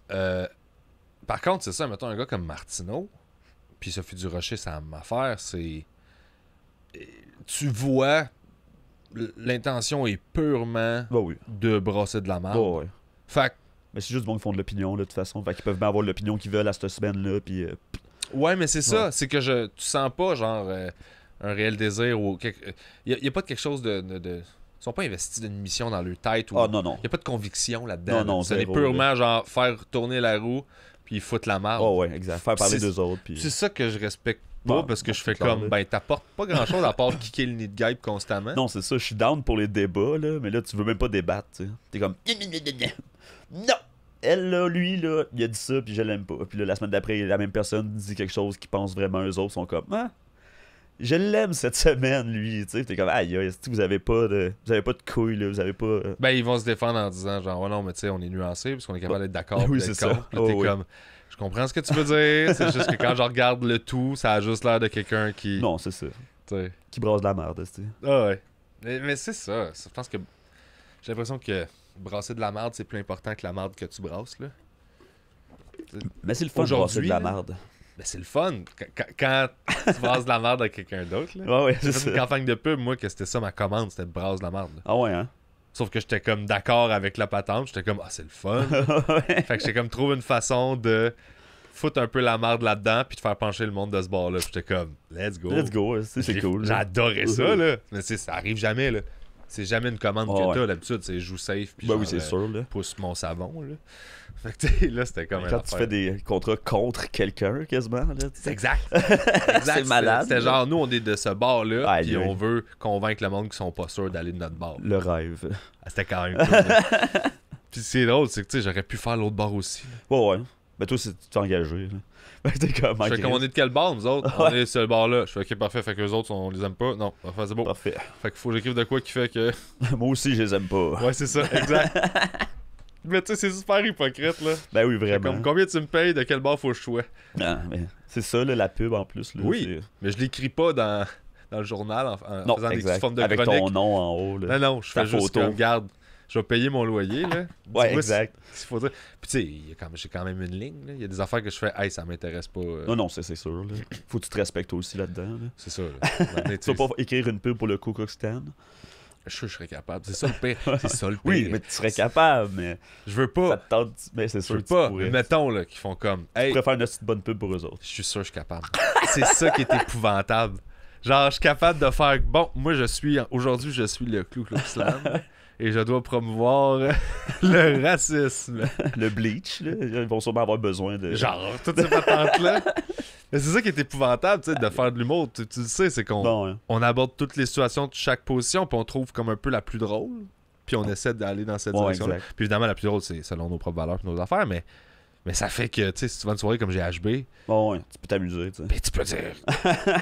c'est ça, mettons un gars comme Martineau, puis Sophie Durocher, c'est la même affaire, c'est. Tu vois, l'intention est purement Bah oui. de brasser de la merde. Bah ouais. Fait que, Mais c'est juste bon qu'ils font de l'opinion, là, de toute façon. Fait qu'ils peuvent bien avoir l'opinion qu'ils veulent à cette semaine-là, puis... ouais, mais c'est ça, Ouais. c'est que tu sens pas, genre, un réel désir ou. Il y a pas de quelque chose de. Ils sont pas investis d'une mission dans leur tête ou. Ah non, non. Il n'y a pas de conviction là-dedans. Non, non, C'est zéro, purement genre faire tourner la roue puis foutre la marde. Oh ouais, exact. Faire parler C'est- d'eux autres, puis... C'est ça que je respecte pas Bon, parce que bon, je fais c'est clair, comme, là. ben t'apportes pas grand-chose à part kicker le nid de guêpe constamment. Non, c'est ça. Je suis down pour les débats, là, mais là, tu veux même pas débattre, tu sais. T'es comme... Non! Elle, là, lui, là, il a dit ça, puis je l'aime pas. Puis là, la semaine d'après, la même personne dit quelque chose qui pense vraiment eux autres, sont comme... Ah! Je l'aime cette semaine, lui, tu sais. T'es comme, aïe, aïe, vous avez pas de couilles, là, vous avez pas... Ben ils vont se défendre en disant genre, ouais non, mais tu sais, on est nuancé parce qu'on est capable d'être d'accord. Oui, puis d'être c'est ça. contre. Puis là, t'es Oh, oui. comme, je comprends ce que tu veux dire, c'est juste que quand je regarde le tout, ça a juste l'air de quelqu'un qui. Non, c'est ça. Tu sais. Qui brasse de la merde, tu sais. Ah ouais. Mais c'est ça. Je pense que j'ai l'impression que brasser de la merde, c'est plus important que la merde que tu brasses, là. Mais c'est le fun de brasser de la Aujourd'hui, là, merde. Ben c'est le fun. Quand tu brasses de la merde avec quelqu'un d'autre, là. Ouais, ouais, J'ai c'est fait une ça. campagne de pub, moi, que c'était ça ma commande, c'était de brasser de la merde. là. Ah ouais, hein? Sauf que j'étais comme d'accord avec la patente, j'étais comme, ah, c'est le fun. Ouais. Fait que j'étais comme, trouve une façon de foutre un peu la merde là-dedans, puis de faire pencher le monde de ce bord-là. Puis j'étais comme, let's go. Let's go, c'est J'ai- cool. J'ai là. adoré ça, là. Mais tu sais, ça arrive jamais, là. c'est jamais une commande Ah, que ouais. t'as. D'habitude, c'est je joue safe, puis Ben genre, oui, c'est sûr, là. pousse mon savon, là. Fait que, tu sais, là, c'était comme Quand tu fais des contrats contre quelqu'un, quasiment, là, tu C'est sais. exact. C'est malade. C'était là. genre, nous, on est de ce bar-là, Aïe, puis aïe. on veut convaincre le monde qui sont pas sûrs d'aller de notre bar. Le rêve. Ah, c'était quand même cool. là. Puis c'est drôle, c'est que, tu sais, j'aurais pu faire l'autre bar aussi. là. Ouais, ouais. Ben toi, tu t'es engagé, là. Ben t'es comme... Je fais comme on est de quel bar, nous autres? On est sur le bar-là. Je fais, ok, parfait, fait que les autres, on les aime pas. Non, enfin, c'est bon. Parfait. Fait qu'il faut que j'écrive de quoi qui fait que... Moi aussi, je les aime pas. Ouais, c'est ça, exact. Mais tu sais, c'est super hypocrite, là. Ben oui, Fait vraiment. comme, combien tu me payes, de quel bar faut que je sois? Ah, mais c'est ça, là, la pub, en plus, là. Oui. c'est- Mais je l'écris pas dans le journal en Non, faisant des petites exact. formes de Avec chronique. ton nom en haut, là. Non, non, je Ta fais juste photo. comme, garde, je vais payer mon loyer, là. Ouais, Dis-moi exact. ce qu'il faut dire. Puis tu sais, j'ai quand même une ligne, là. Il y a des affaires que je fais, hey, ça m'intéresse pas. Non, non, c'est sûr, là. Faut que tu te respectes aussi là-dedans, là. C'est ça, là. Mais, tu Tu vas sais, pas écrire une pub pour le Ku Klux Klan. je suis sûr que je serais capable. C'est ça le pire. C'est ça le pire. Oui, mais tu serais capable, mais Je veux ça pas. te tente... Mais c'est Je sûr veux que tu pas. pourrais. Mais mettons, là, qu'ils font comme, Tu hey, pourrais faire une petite bonne pub pour eux autres. je suis sûr que je suis capable. C'est ça qui est épouvantable. Genre, je suis capable de faire, bon, moi, aujourd'hui, je suis le Ku Klux Klan. Et je dois promouvoir le racisme. Le bleach, là, ils vont sûrement avoir besoin de... Genre, toutes ces patentes-là. Mais c'est ça qui est épouvantable, tu sais, de faire de l'humour. Tu le sais, c'est qu'on Bon, hein. on aborde toutes les situations de chaque position, puis on trouve comme un peu la plus drôle. Puis on essaie d'aller dans cette Ouais, direction-là. exact. Puis évidemment, la plus drôle, c'est selon nos propres valeurs et nos affaires, mais ça fait que, tu sais, si tu vas à une soirée comme GHB, Bon, ouais, tu peux t'amuser, tu sais. ben tu peux dire,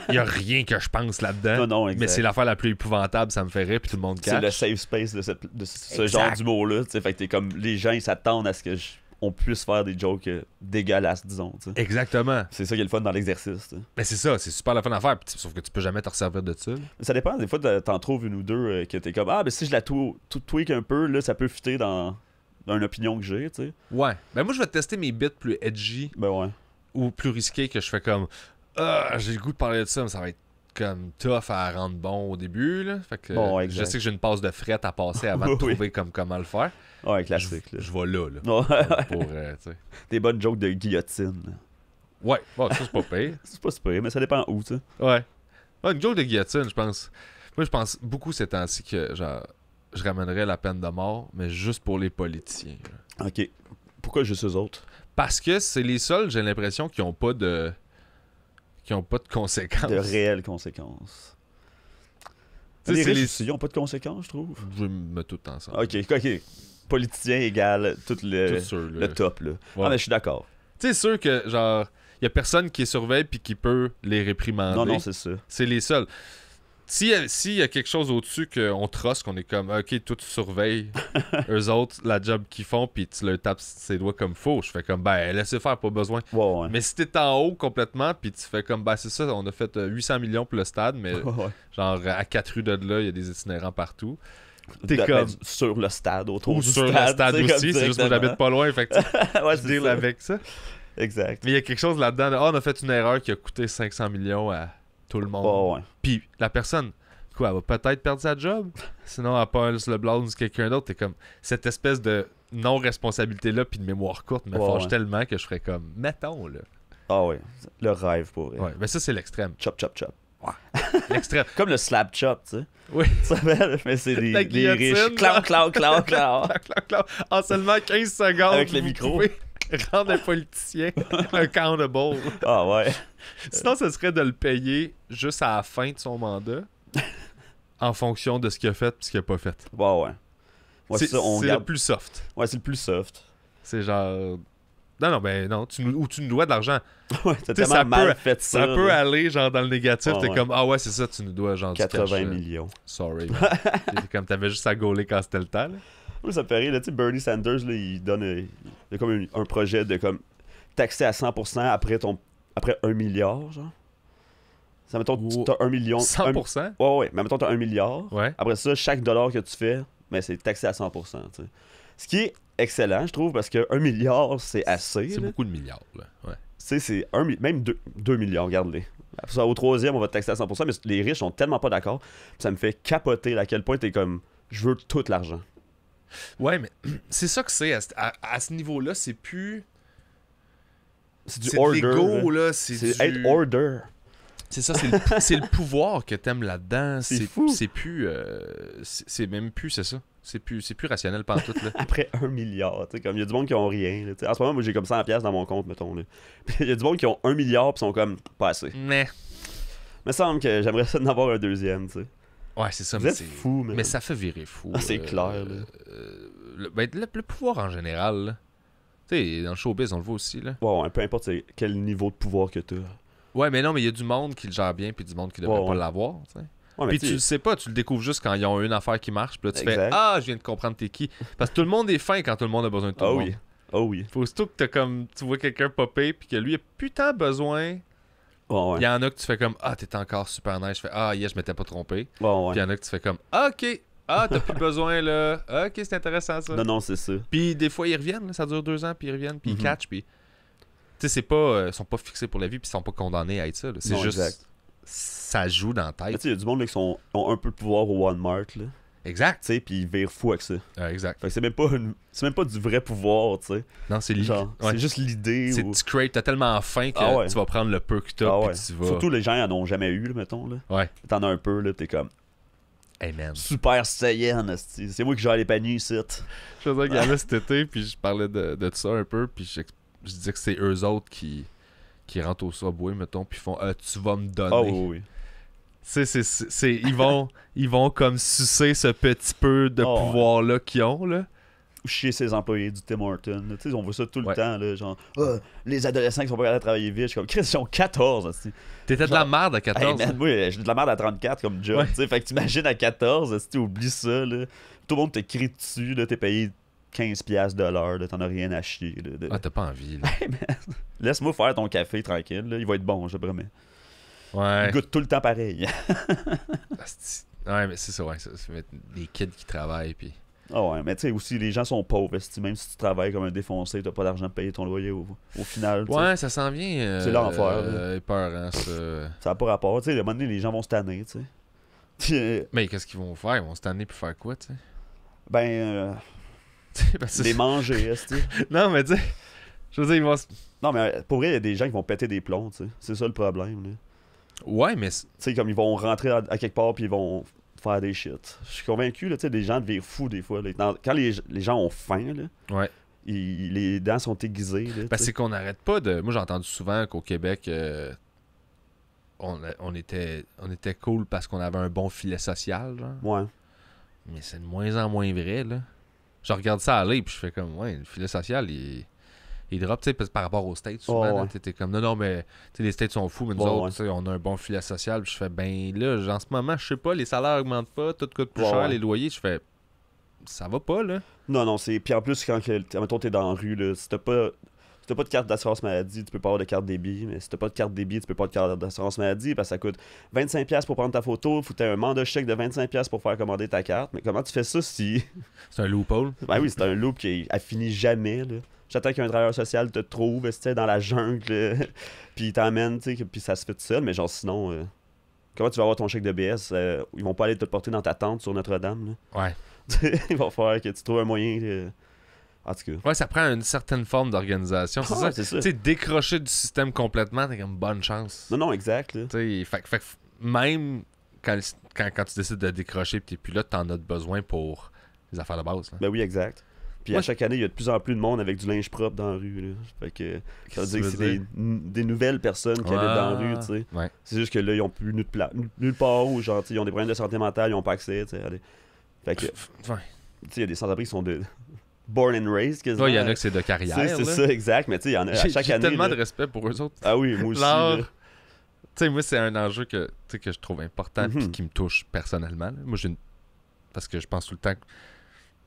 il y a rien que je pense là-dedans. Non, non, exact. Mais c'est l'affaire la plus épouvantable, ça me fait rire, puis tout le monde C'est cache. le safe space de ce Exact. genre d'humour-là, tu sais. Fait que t'es comme... Les gens, ils s'attendent à ce que on puisse faire des jokes dégueulasses, disons, tu sais. Exactement. C'est ça qui est le fun dans l'exercice, tu sais. Mais c'est ça, c'est super la fun à faire, puis sauf que tu peux jamais te resservir de ça. là. Mais ça dépend, des fois, t'en trouves une ou deux que t'es comme... Ah, ben si je la tweak un peu, là, ça peut fitter dans une opinion que j'ai, tu sais. Ouais. Ben moi, je vais tester mes bits plus edgy Ben ouais. ou plus risqués que je fais comme j'ai le goût de parler de ça, mais ça va être comme tough à rendre bon au début. Là. Fait que Bon, je exact. sais que j'ai une passe de fret à passer avant de Oui. trouver comme comment le faire. Ouais, classique, là. Je vais là. Ouais. Pour, tu sais. Des bonnes jokes de guillotine. là. Ouais, bon, ça c'est pas pire. C'est pas super, mais ça dépend où, tu sais. Ouais. Ouais, une joke de guillotine, je pense. Moi, je pense beaucoup ces temps-ci que genre je ramènerais la peine de mort, mais juste pour les politiciens. là. Ok. Pourquoi juste eux autres? Parce que c'est les seuls, j'ai l'impression, qui ont pas de conséquences. De réelles conséquences. Tu sais, Les c'est riches les- aussi, ils ont pas de conséquences, je trouve. Je me tout ensemble. Ok, ok. Politicien égale tout Tout le sûr, là. le top, là. Ouais. Ah, mais je suis d'accord. Tu sais, sûr que, genre, y a personne qui les surveille puis qui peut les réprimander. Non, non, c'est ça. C'est les seuls. S'il y a quelque chose au-dessus qu'on trosse, qu'on est comme, ok, toi tu surveilles eux autres, la job qu'ils font, puis tu leur tapes ses doigts comme faux, je fais comme, ben, laissez faire, pas besoin. Ouais, ouais. Mais si t'es en haut complètement, puis tu fais comme, ben, c'est ça, on a fait 800 millions pour le stade, mais Ouais. genre, à 4 rues de là, il y a des itinérants partout. T'es Ben, comme. sur le stade, autour Ou du sur stade. le stade tu sais, aussi, comme c'est juste que j'habite pas loin, fait que tu directement. Ouais, c'est deal ça. avec ça. Exact. Mais il y a quelque chose là-dedans de, on a fait une erreur qui a coûté 500 millions à tout le monde. Ouais, ouais. Puis la personne, quoi, elle va peut-être perdre sa job. Sinon, elle passe le blâme de quelqu'un d'autre. T'es comme, cette espèce de non-responsabilité-là, puis de mémoire courte me Ouais, fâche ouais. tellement que je ferais comme, mettons, là. Ah ouais. Le rêve pour Ouais, mais ça, c'est l'extrême. Chop, chop, chop. L'extrême. Comme le slap chop, tu sais. Oui. Ça s'appelle, mais c'est La des guillotine, riches. là. Clown, clown, clown, clown. Clac, clac, clac. En seulement 15 secondes, Avec le vous micro. pouvez rendre un politicien accountable. Ah ouais. Sinon, ce serait de le payer juste à la fin de son mandat en fonction de ce qu'il a fait et ce qu'il a pas fait. Ouais, ouais. Ouais, c'est ça, on c'est garde... le plus soft. Ouais, c'est le plus soft. C'est genre... Non, ben non, ou tu nous dois de l'argent. Ouais, t'as Tu sais, tellement ça mal peut- fait ça. Ça peut là. aller genre dans le négatif. Ouais, T'es ouais. comme, ah ouais, c'est ça, tu nous dois genre du 80 cash, millions. Sorry. T'es comme, t'avais juste à gauler quand c'était le temps. Là. Oui, ça me fait rire, là, tu sais, Bernie Sanders, là, il donne il y a comme un projet de comme taxer à 100% après 1 milliard, genre. Ça, mettons, Wow. t'as 1 million. 100%? Ouais, ouais, mais mettons, t'as 1 milliard. Ouais. Après ça, chaque dollar que tu fais, ben, c'est taxé à 100%, tu sais. Ce qui est excellent, je trouve, parce que 1 milliard, c'est assez. C'est là. beaucoup de milliards. Là. Ouais. Tu sais, c'est même 2 milliards, regarde-les. Après ça, au troisième, on va te taxer à 100%, mais les riches sont tellement pas d'accord. Ça me fait capoter à quel point t'es comme, je veux tout l'argent. Ouais, mais c'est ça que c'est. À ce niveau-là, c'est plus. C'est du C'est de order. l'ego, là. là. C'est C'est du... être order. C'est ça, c'est le pouvoir que t'aimes là-dedans. C'est fou. C'est plus... c'est même plus, c'est ça. C'est plus rationnel pantoute, là. Après 1 milliard, tu sais, comme il y a du monde qui ont rien. Là, tu sais. En ce moment, moi, j'ai comme 100$ dans mon compte, mettons. Là. Puis il y a du monde qui ont 1 milliard pis sont comme pas assez. Mais... Me semble que j'aimerais ça en avoir un deuxième, tu sais. Ouais, c'est ça. Vous Mais êtes fou, mais ça fait virer fou. Ah, c'est clair, là. Le pouvoir en général, là. Tu sais, dans le showbiz, on le voit aussi, là. Bon, peu importe c'est quel niveau de pouvoir que t'as. Ouais, mais non, mais il y a du monde qui le gère bien, puis du monde qui devrait pas l'avoir, tu sais. Ouais, mais Puis tu le sais pas, tu le découvres juste quand ils ont une affaire qui marche, puis là tu fais Exact. Ah, je viens de comprendre t'es qui. Parce que tout le monde est fin quand tout le monde a besoin de tout le Oh monde. oui. Oh oui. Faut surtout que tu vois quelqu'un popper, puis que lui a plus tant besoin. Bon, Il y ouais. en a que tu fais comme Ah, t'es encore super nice. Je fais Ah, yes, je m'étais pas trompé. Bon, ouais. Puis il y en a que tu fais comme Ah, ok. Ah, t'as plus besoin là. Ah, ok, c'est intéressant ça. Non, non, c'est ça. Puis des fois ils reviennent, là, ça dure 2 ans, puis ils reviennent, puis ils Mhm. catchent, puis. Tu sais, c'est pas. Ils sont pas fixés pour la vie, puis ils sont pas condamnés à être ça. Là. C'est Non, juste. exact. Ça joue dans la Mais tu tête. sais, il y a du monde là, qui ont un peu de pouvoir au Walmart, là. Exact. Tu sais, pis ils virent fou avec ça. Exact. Fait que c'est même pas du vrai pouvoir, tu sais. Non, c'est Genre, ouais. c'est juste l'idée. C'est ou... tu crave, t'as tellement faim que Ah ouais. tu vas prendre le peu que t'as, Ah puis ouais. tu vas. Surtout les gens en ont jamais eu, là, mettons, là. Ouais. T'en as un peu, là, t'es comme Hey man. Super Saiyan, esti. C'est moi qui gère les paniers ici. Je faisais un gala cet été, puis je parlais de ça un peu, puis je disais que c'est eux autres qui rentrent au Subway, mettons, puis font tu vas me donner. Ah oui, oui. Tu sais, ils vont comme sucer ce petit peu de Oh, ouais. pouvoir-là qu'ils ont, là. Ou chier ses employés du Tim Hortons. là. Tu sais, on voit ça tout le Ouais. temps, là. Genre, les adolescents qui sont pas capables de travailler vite. Je suis comme, Chris, ils ont 14, esti. T'étais de la Genre, merde à Hey 14. man, moi, j'ai de la merde à 34 comme job. Ouais. Tu sais, fait que t'imagines à 14, si tu oublies ça, là. Tout le monde te crie dessus, là. T'es payé 15$ de l'heure, là. T'en as rien à chier, là. Ah, t'as pas envie, là. Hey man, laisse-moi faire ton café tranquille, là. Il va être bon, je te promets. Ouais. Il goûte tout le temps pareil. Asti. Ouais, mais c'est ça, ouais. C'est des kids qui travaillent, puis. Ah ouais, mais tu sais aussi, les gens sont pauvres. esti. Même si tu travailles comme un défoncé, t'as pas d'argent pour payer ton loyer au final. tu sais. Ouais, ça s'en vient. C'est l'enfer, là. Épeurant, ça. Ça n'a pas rapport. Tu sais, à un moment donné, les gens vont se tanner, tu sais. Puis, Mais qu'est-ce qu'ils vont faire? Ils vont se tanner pour faire quoi, tu sais? ben, Parce que les manger, esti. non, mais tu sais, je veux dire, ils vont. Non, mais pour vrai, il y a des gens qui vont péter des plombs, tu sais. C'est ça le problème, là. Ouais, mais. Tu sais, comme ils vont rentrer à quelque part puis ils vont faire des shit. Je suis convaincu, là, tu sais, des gens deviennent fous des fois. Là. Quand les gens ont faim, là, Ouais. les dents sont aiguisées. Là, Ben, tu sais. c'est qu'on n'arrête pas de. Moi, j'ai entendu souvent qu'au Québec, on était cool parce qu'on avait un bon filet social, genre. Ouais. Mais c'est de moins en moins vrai, là. Je regarde ça aller, puis je fais comme, ouais, le filet social, il drop, tu sais, par rapport aux States, souvent, Oh, là, ouais. t'es comme, non, mais, tu sais, les States sont fous, mais nous Ouais, autres, ouais. tu sais, on a un bon filet social, puis je fais, ben là, en ce moment, je sais pas, les salaires augmentent pas, tout coûte plus Ouais, cher, ouais. les loyers, je fais, ça va pas, là. Non, non, c'est. Puis en plus, quand mettons, t'es dans la rue, là, si t'as pas de carte d'assurance maladie, tu peux pas avoir de carte débit. Mais si t'as pas de carte débit, tu peux pas de carte d'assurance maladie parce que ça coûte 25$ pour prendre ta photo. Faut que t'aies un mandat chèque de 25$ pour faire commander ta carte. Mais comment tu fais ça si. C'est un loophole. Ben oui, c'est un loop qui finit jamais, là. J'attends qu'un travailleur social te trouve, tu sais, dans la jungle, puis il t'emmène, tu sais, puis ça se fait tout seul, mais genre sinon, comment tu vas avoir ton chèque de BS? Ils vont pas aller te le porter dans ta tente sur Notre-Dame, là. Ouais. Il va falloir que tu trouves un moyen, en tout cas. Ouais, ça prend une certaine forme d'organisation, c'est Ah, ça. c'est ça. Tu sais, décrocher du système complètement, t'as comme bonne chance. Non, non, exact, là. Tu sais, fait que même quand tu décides de décrocher pis t'es plus là, t'en as besoin pour les affaires de base. Là. Ben oui, exact. Puis Moi, à chaque année, il y a de plus en plus de monde avec du linge propre dans la rue, là. Fait que ça veut dire que tu c'est veux dire? des nouvelles personnes qui habitent dans la rue, tu sais. Ouais. C'est juste que là, ils ont plus nulle part où, genre, tu sais, ils ont des problèmes de santé mentale, ils ont pas accès, tu sais. Fait que, tu Ouais. sais, il y a des sans-abri qui sont de born and raised, quasiment. Ouais, il y en a que c'est de carrière. C'est ça, exact, mais tu sais, il y en a à chaque J'ai année. tellement là. de respect pour eux autres. Ah oui, moi aussi. Genre, là. tu sais, moi, c'est un enjeu que je trouve important Mhm. puis qui me touche personnellement. Là. Moi, parce que je pense tout le temps que.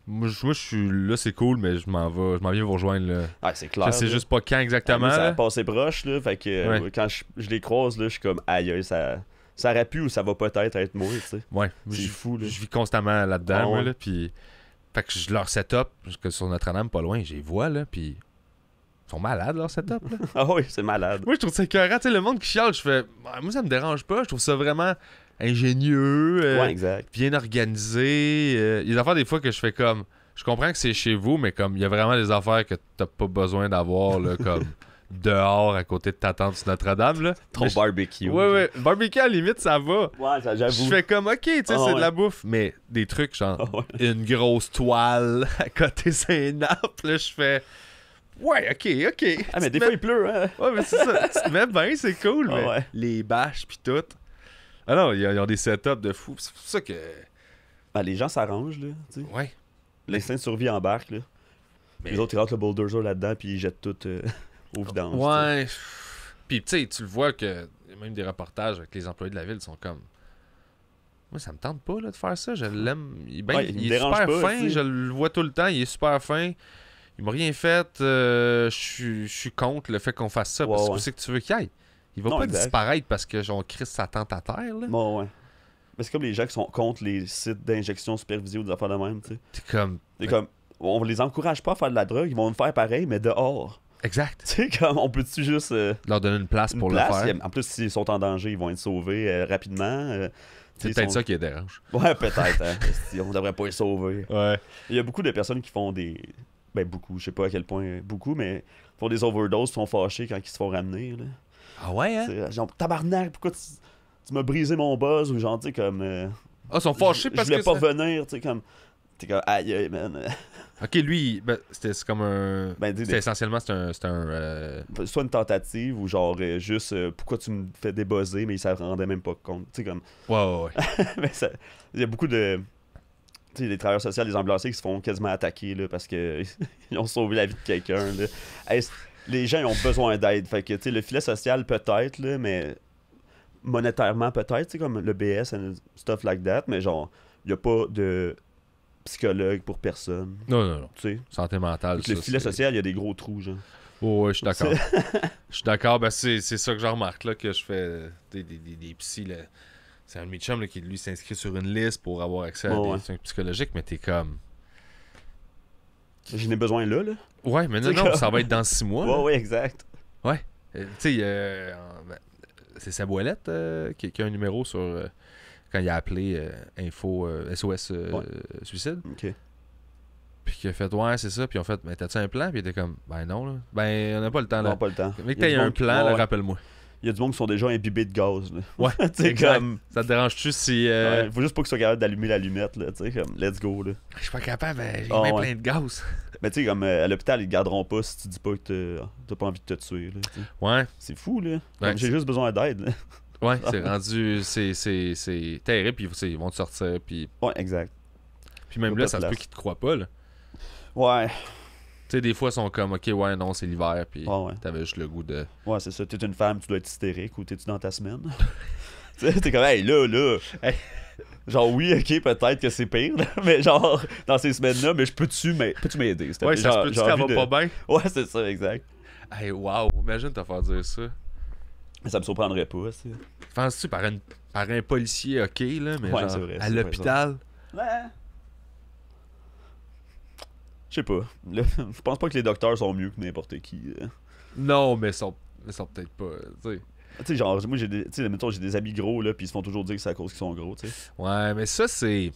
Moi, je suis là, c'est cool, mais je m'en viens vous rejoindre. Là. Ah, c'est clair. Je sais là. juste pas quand exactement. Moi, ça a là. passé proche, là. Fait que Ouais. quand je les croise, là, je suis comme, aïe, aïe, ça aurait pu ou ça va peut-être être moi, tu sais. Ouais, C'est je fou, là. je vis constamment là-dedans, Ah moi, ouais. là, puis... Fait que je leur setup, parce que sur Notre-Dame, pas loin, je les vois, là, puis... Ils sont malades, leur setup, là. Ah oui, c'est malade. Moi, je trouve ça écœurant, tu sais, le monde qui chiale, je fais... Ah, moi, ça me dérange pas, je trouve ça vraiment ingénieux, Ouais, exact. bien organisé. Il y a des affaires, des fois, que je fais comme... Je comprends que c'est chez vous, mais comme, il y a vraiment des affaires que t'as pas besoin d'avoir, là, comme... dehors à côté de ta tante sur Notre-Dame, là. Ton barbecue. Ouais. Barbecue, à la limite, ça va. Ouais, ça, j'avoue. Je fais comme, ok, tu sais, c'est de la bouffe. Mais des trucs, genre, une grosse toile à côté c'est nappe, là, je fais. Ouais, ok. Ah, mais des fois, il pleut, hein. Ouais, mais c'est ça. Tu te mets bien, c'est cool, mais les bâches pis tout. Ah non, ils ont des setups de fou. C'est pour ça que. Ben, les gens s'arrangent, là, tu sais. Ouais. L'instinct de survie embarque, là. Mais... Les autres, ils rentrent le bulldozer là-dedans, puis ils jettent tout au vidange. Ouais. Puis, tu sais, tu le vois que même des reportages avec les employés de la ville sont comme. Moi, ça me tente pas là, de faire ça. Je l'aime. Il est super fin. T'sais. Je le vois tout le temps. Il est super fin. Il m'a rien fait. Je suis contre le fait qu'on fasse ça. Parce que c'est que tu veux qu'il aille. Il va pas disparaître parce que genre Chris sa tente à terre. Là. Bon, ouais. Mais c'est comme les gens qui sont contre les sites d'injection supervisée ou des affaires de même. Tu sais. C'est comme. On les encourage pas à faire de la drogue. Ils vont le faire pareil, mais dehors. Exact. Tu sais, comme on peut-tu juste. Leur donner une place pour le faire. En plus, s'ils sont en danger, ils vont être sauvés rapidement. C'est peut-être ça qui les dérange. Ouais, peut-être. Hein. On devrait pas les sauver. Ouais. Il y a beaucoup de personnes qui font des. Ben, beaucoup. Je sais pas à quel point beaucoup, mais font des overdoses, sont fâchés quand ils se font ramener. Là. Ah ouais, hein? C'est, genre, tabarnak, pourquoi tu m'as brisé mon buzz? Ou genre, tu sais, comme. Ils sont fâchés parce que. Je voulais pas venir, tu sais, comme. T'es comme, aïe, man. Ok, lui, ben, c'est comme un. C'était essentiellement, c'est un. Soit une tentative ou genre, juste, pourquoi tu me fais débuzzer, mais il s'en rendait même pas compte. Tu sais, comme. Ouais. Mais il y a beaucoup de. Tu sais, les travailleurs sociaux, les ambulanciers qui se font quasiment attaquer là, parce qu'ils ont sauvé la vie de quelqu'un. Hey, les gens ils ont besoin d'aide. Fait que, tu sais, le filet social peut-être, là, mais monétairement peut-être, tu sais, comme le BS and stuff like that, mais genre, il n'y a pas de psychologue pour personne. Non. Tu sais. Santé mentale. Le filet social, il y a des gros trous, genre. Oh, ouais, je suis d'accord. Je suis d'accord, ben c'est ça que je remarque, là, que je fais des psys, là. C'est un de mes chums là, qui, lui, s'inscrit sur une liste pour avoir accès à des soins psychologiques, mais t'es comme... J'en ai besoin là. Ouais, mais non, ça va être dans 6 mois. Ouais, exact. Ouais. Tu sais, c'est Saboilette qui a un numéro sur... quand il a appelé Info SOS Suicide. OK. Puis qu'il a fait, ouais, c'est ça. Puis on fait, mais t'as-tu un plan? Puis il était comme, ben non, là. Ben, on n'a pas le temps, là. Non, pas le temps. Mais que t'aies un plan, là, rappelle-moi. Il y a du monde qui sont déjà imbibés de gaz. Là. Ouais, exact. Comme... Ça te dérange-tu si... Ouais, faut juste pas qu'ils soient capables d'allumer l'allumette, là, tu sais, comme, let's go, là. Je suis pas capable, j'ai même plein de gaz. Mais tu sais, comme, à l'hôpital, ils te garderont pas si tu dis pas que t'as pas envie de te tuer, là, t'sais. Ouais. C'est fou, là. Comme, j'ai juste besoin d'aide, là. Ouais, c'est rendu... C'est terrible, puis ils vont te sortir, puis... Ouais, exact. Puis même là, ça se peut qu'ils te croient pas, là. Ouais. Tu sais, des fois, ils sont comme, ok, ouais, non, c'est l'hiver, puis t'avais juste le goût de... Ouais, c'est ça. T'es une femme, tu dois être hystérique, ou t'es-tu dans ta semaine? Tu sais, t'es comme, hey, là. Hey. Genre, oui, ok, peut-être que c'est pire, là, mais genre, dans ces semaines-là, mais peux-tu m'aider? Ouais, ça se peut-tu qu'elle va pas bien? Ouais, c'est ça, exact. Hey, wow, imagine te faire dire ça. Mais ça me surprendrait pas, ça. Penses-tu par un policier, ok, là, mais ouais, genre, vrai, à l'hôpital? Ouais. Je sais pas. Je pense pas que les docteurs sont mieux que n'importe qui. Non, mais ils sont peut-être pas, tu sais. Tu sais, genre, moi, mettons, j'ai des amis gros, là, puis ils se font toujours dire que c'est à cause qu'ils sont gros, tu sais. Ouais, mais ça, c'est...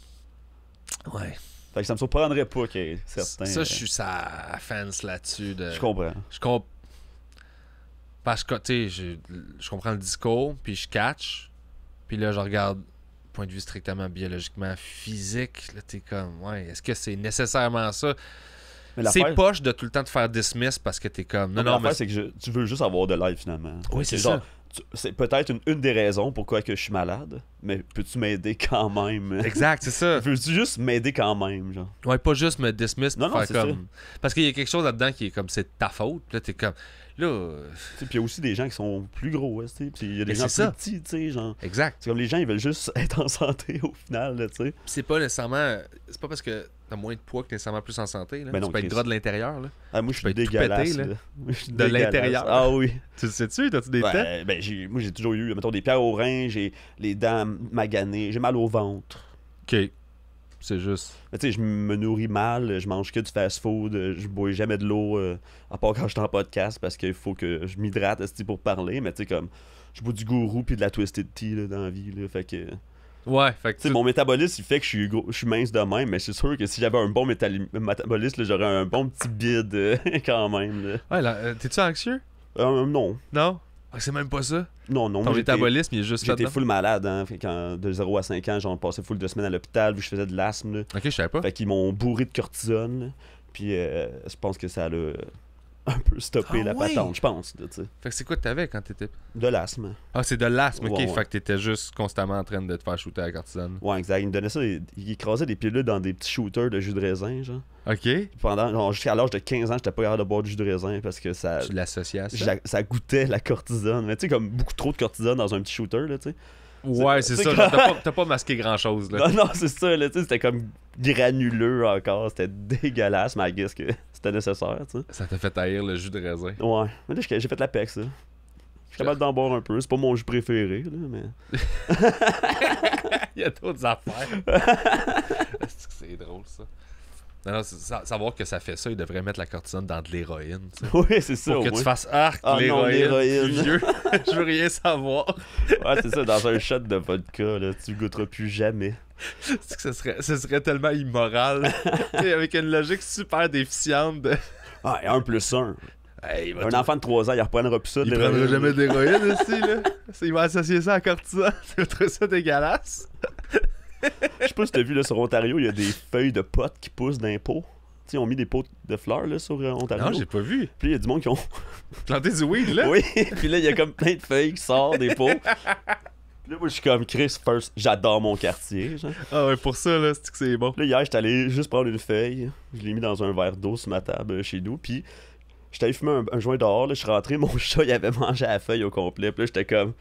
Ouais. Fait que ça me surprendrait pas qu'il y ait certains... Ça, je suis sa fence là-dessus. Je comprends. Parce que, tu sais, je comprends le discours, puis je catch, puis là, je regarde point de vue strictement biologiquement physique, là, t'es comme, ouais, est-ce que c'est nécessairement ça? C'est poche de tout le temps te faire dismiss parce que t'es comme... Non, mais c'est que tu veux juste avoir de l'aide, finalement. Oui, c'est ça. C'est peut-être une des raisons pourquoi que je suis malade, mais peux-tu m'aider quand même? Exact, c'est ça. Veux-tu juste m'aider quand même, genre? Ouais, pas juste me dismiss pour faire comme... Ça. Parce qu'il y a quelque chose là-dedans qui est comme, c'est ta faute. Là, t'es comme... Là... Puis il y a aussi des gens qui sont plus gros, tu sais. Puis il y a des gens plus petits, tu sais, genre... Exact. C'est comme les gens, ils veulent juste être en santé au final, tu sais. C'est pas nécessairement... C'est pas parce que t'as moins de poids que t'es nécessairement plus en santé, là. Ben non, tu peux être gras de l'intérieur, là. Ah, moi, je suis dégueulasse, pété, là. De l'intérieur. Ah oui. Tu le sais-tu? T'as-tu des têtes? Ben, moi, j'ai toujours eu, mettons, des pierres aux reins, j'ai les dents maganées, j'ai mal au ventre. OK. C'est juste... Mais tu sais, je me nourris mal, je mange que du fast-food, je bois jamais de l'eau, à part quand je suis en podcast, parce qu'il faut que je m'hydrate pour parler, mais tu sais, comme, je bois du gourou puis de la Twisted Tea, là, dans la vie, là, fait que... Ouais, fait que... Mon métabolisme, il fait que je suis mince de même, mais c'est sûr que si j'avais un bon métabolisme, j'aurais un bon petit bide, quand même, là. Ouais, là, t'es-tu anxieux? Non. Non? Ah, c'est même pas ça? Non, non. Ton métabolisme, il est juste j'étais là-dedans? full malade, hein. Fait quand, de 0 à 5 ans, j'en passais full 2 semaines à l'hôpital, vu que je faisais de l'asthme, là. Ok, je savais pas. Fait qu'ils m'ont bourré de cortisone, là. Puis je pense que ça l'a un peu stoppé Ah la oui? patente, je pense, là, tu sais. Fait que c'est quoi que t'avais quand t'étais... De l'asthme. Ah, c'est de l'asthme, ok. Ouais. Fait que t'étais juste constamment en train de te faire shooter à la cortisone. Ouais, exact. Il me donnait ça, il écrasait des pilules dans des petits shooters de jus de raisin, genre. Ok. Puis pendant, genre, jusqu'à l'âge de 15 ans, j'étais pas capable de boire du jus de raisin parce que ça, Tu l'associes à ça? ça goûtait la cortisone. Mais tu sais, comme beaucoup trop de cortisone dans un petit shooter, là, tu sais. Ouais, c'est c'est ça. comme- Genre, t'as pas masqué grand-chose, là. Non, non, c'est ça, là, tu sais, c'était comme granuleux encore. C'était dégueulasse, mais I guess que c'était nécessaire, tu sais. Ça t'a fait haïr le jus de raisin. Ouais. Mais là, j'ai fait la PEC, ça. Je suis capable d'en boire un peu. C'est pas mon jus préféré, là, mais. Il y a d'autres affaires. Est-ce que c'est drôle, ça? Non, non, savoir que ça fait ça, il devrait mettre la cortisone dans de l'héroïne, tu sais. Oui, c'est ça. Pour au que moins. tu fasses arc, Ah non, l'héroïne. l'héroïne. Plus vieux. Je veux rien savoir. Ouais, c'est ça, dans un shot de vodka, là, tu goûteras plus jamais. C'est que ce serait tellement immoral. Tu sais, avec une logique super déficiente de. Ah, et 1 plus 1. Hey, Un enfant de 3 ans, il reprendra plus ça. de Il prendra l'héroïne. jamais d'héroïne ici, là. Il va associer ça à cortisone. Tu trouves ça dégueulasse? Je sais pas si t'as vu, là, sur Ontario, il y a des feuilles de potes qui poussent d'un pot. Tu sais, ils ont mis des pots de fleurs, là, sur Ontario. Non, j'ai pas vu. Puis il y a du monde qui ont. Planter du weed, là? Oui, puis là, il y a comme plein de feuilles qui sortent des pots. Puis là, moi, je suis comme Chris First, j'adore mon quartier. Genre. Ah ouais, pour ça, là, c'est que c'est bon. Puis là, hier, j'étais allé juste prendre une feuille. Je l'ai mis dans un verre d'eau sur ma table chez nous. Puis j'étais allé fumer un joint dehors. Là, je suis rentré, mon chat, il avait mangé la feuille au complet. Puis là, j'étais comme,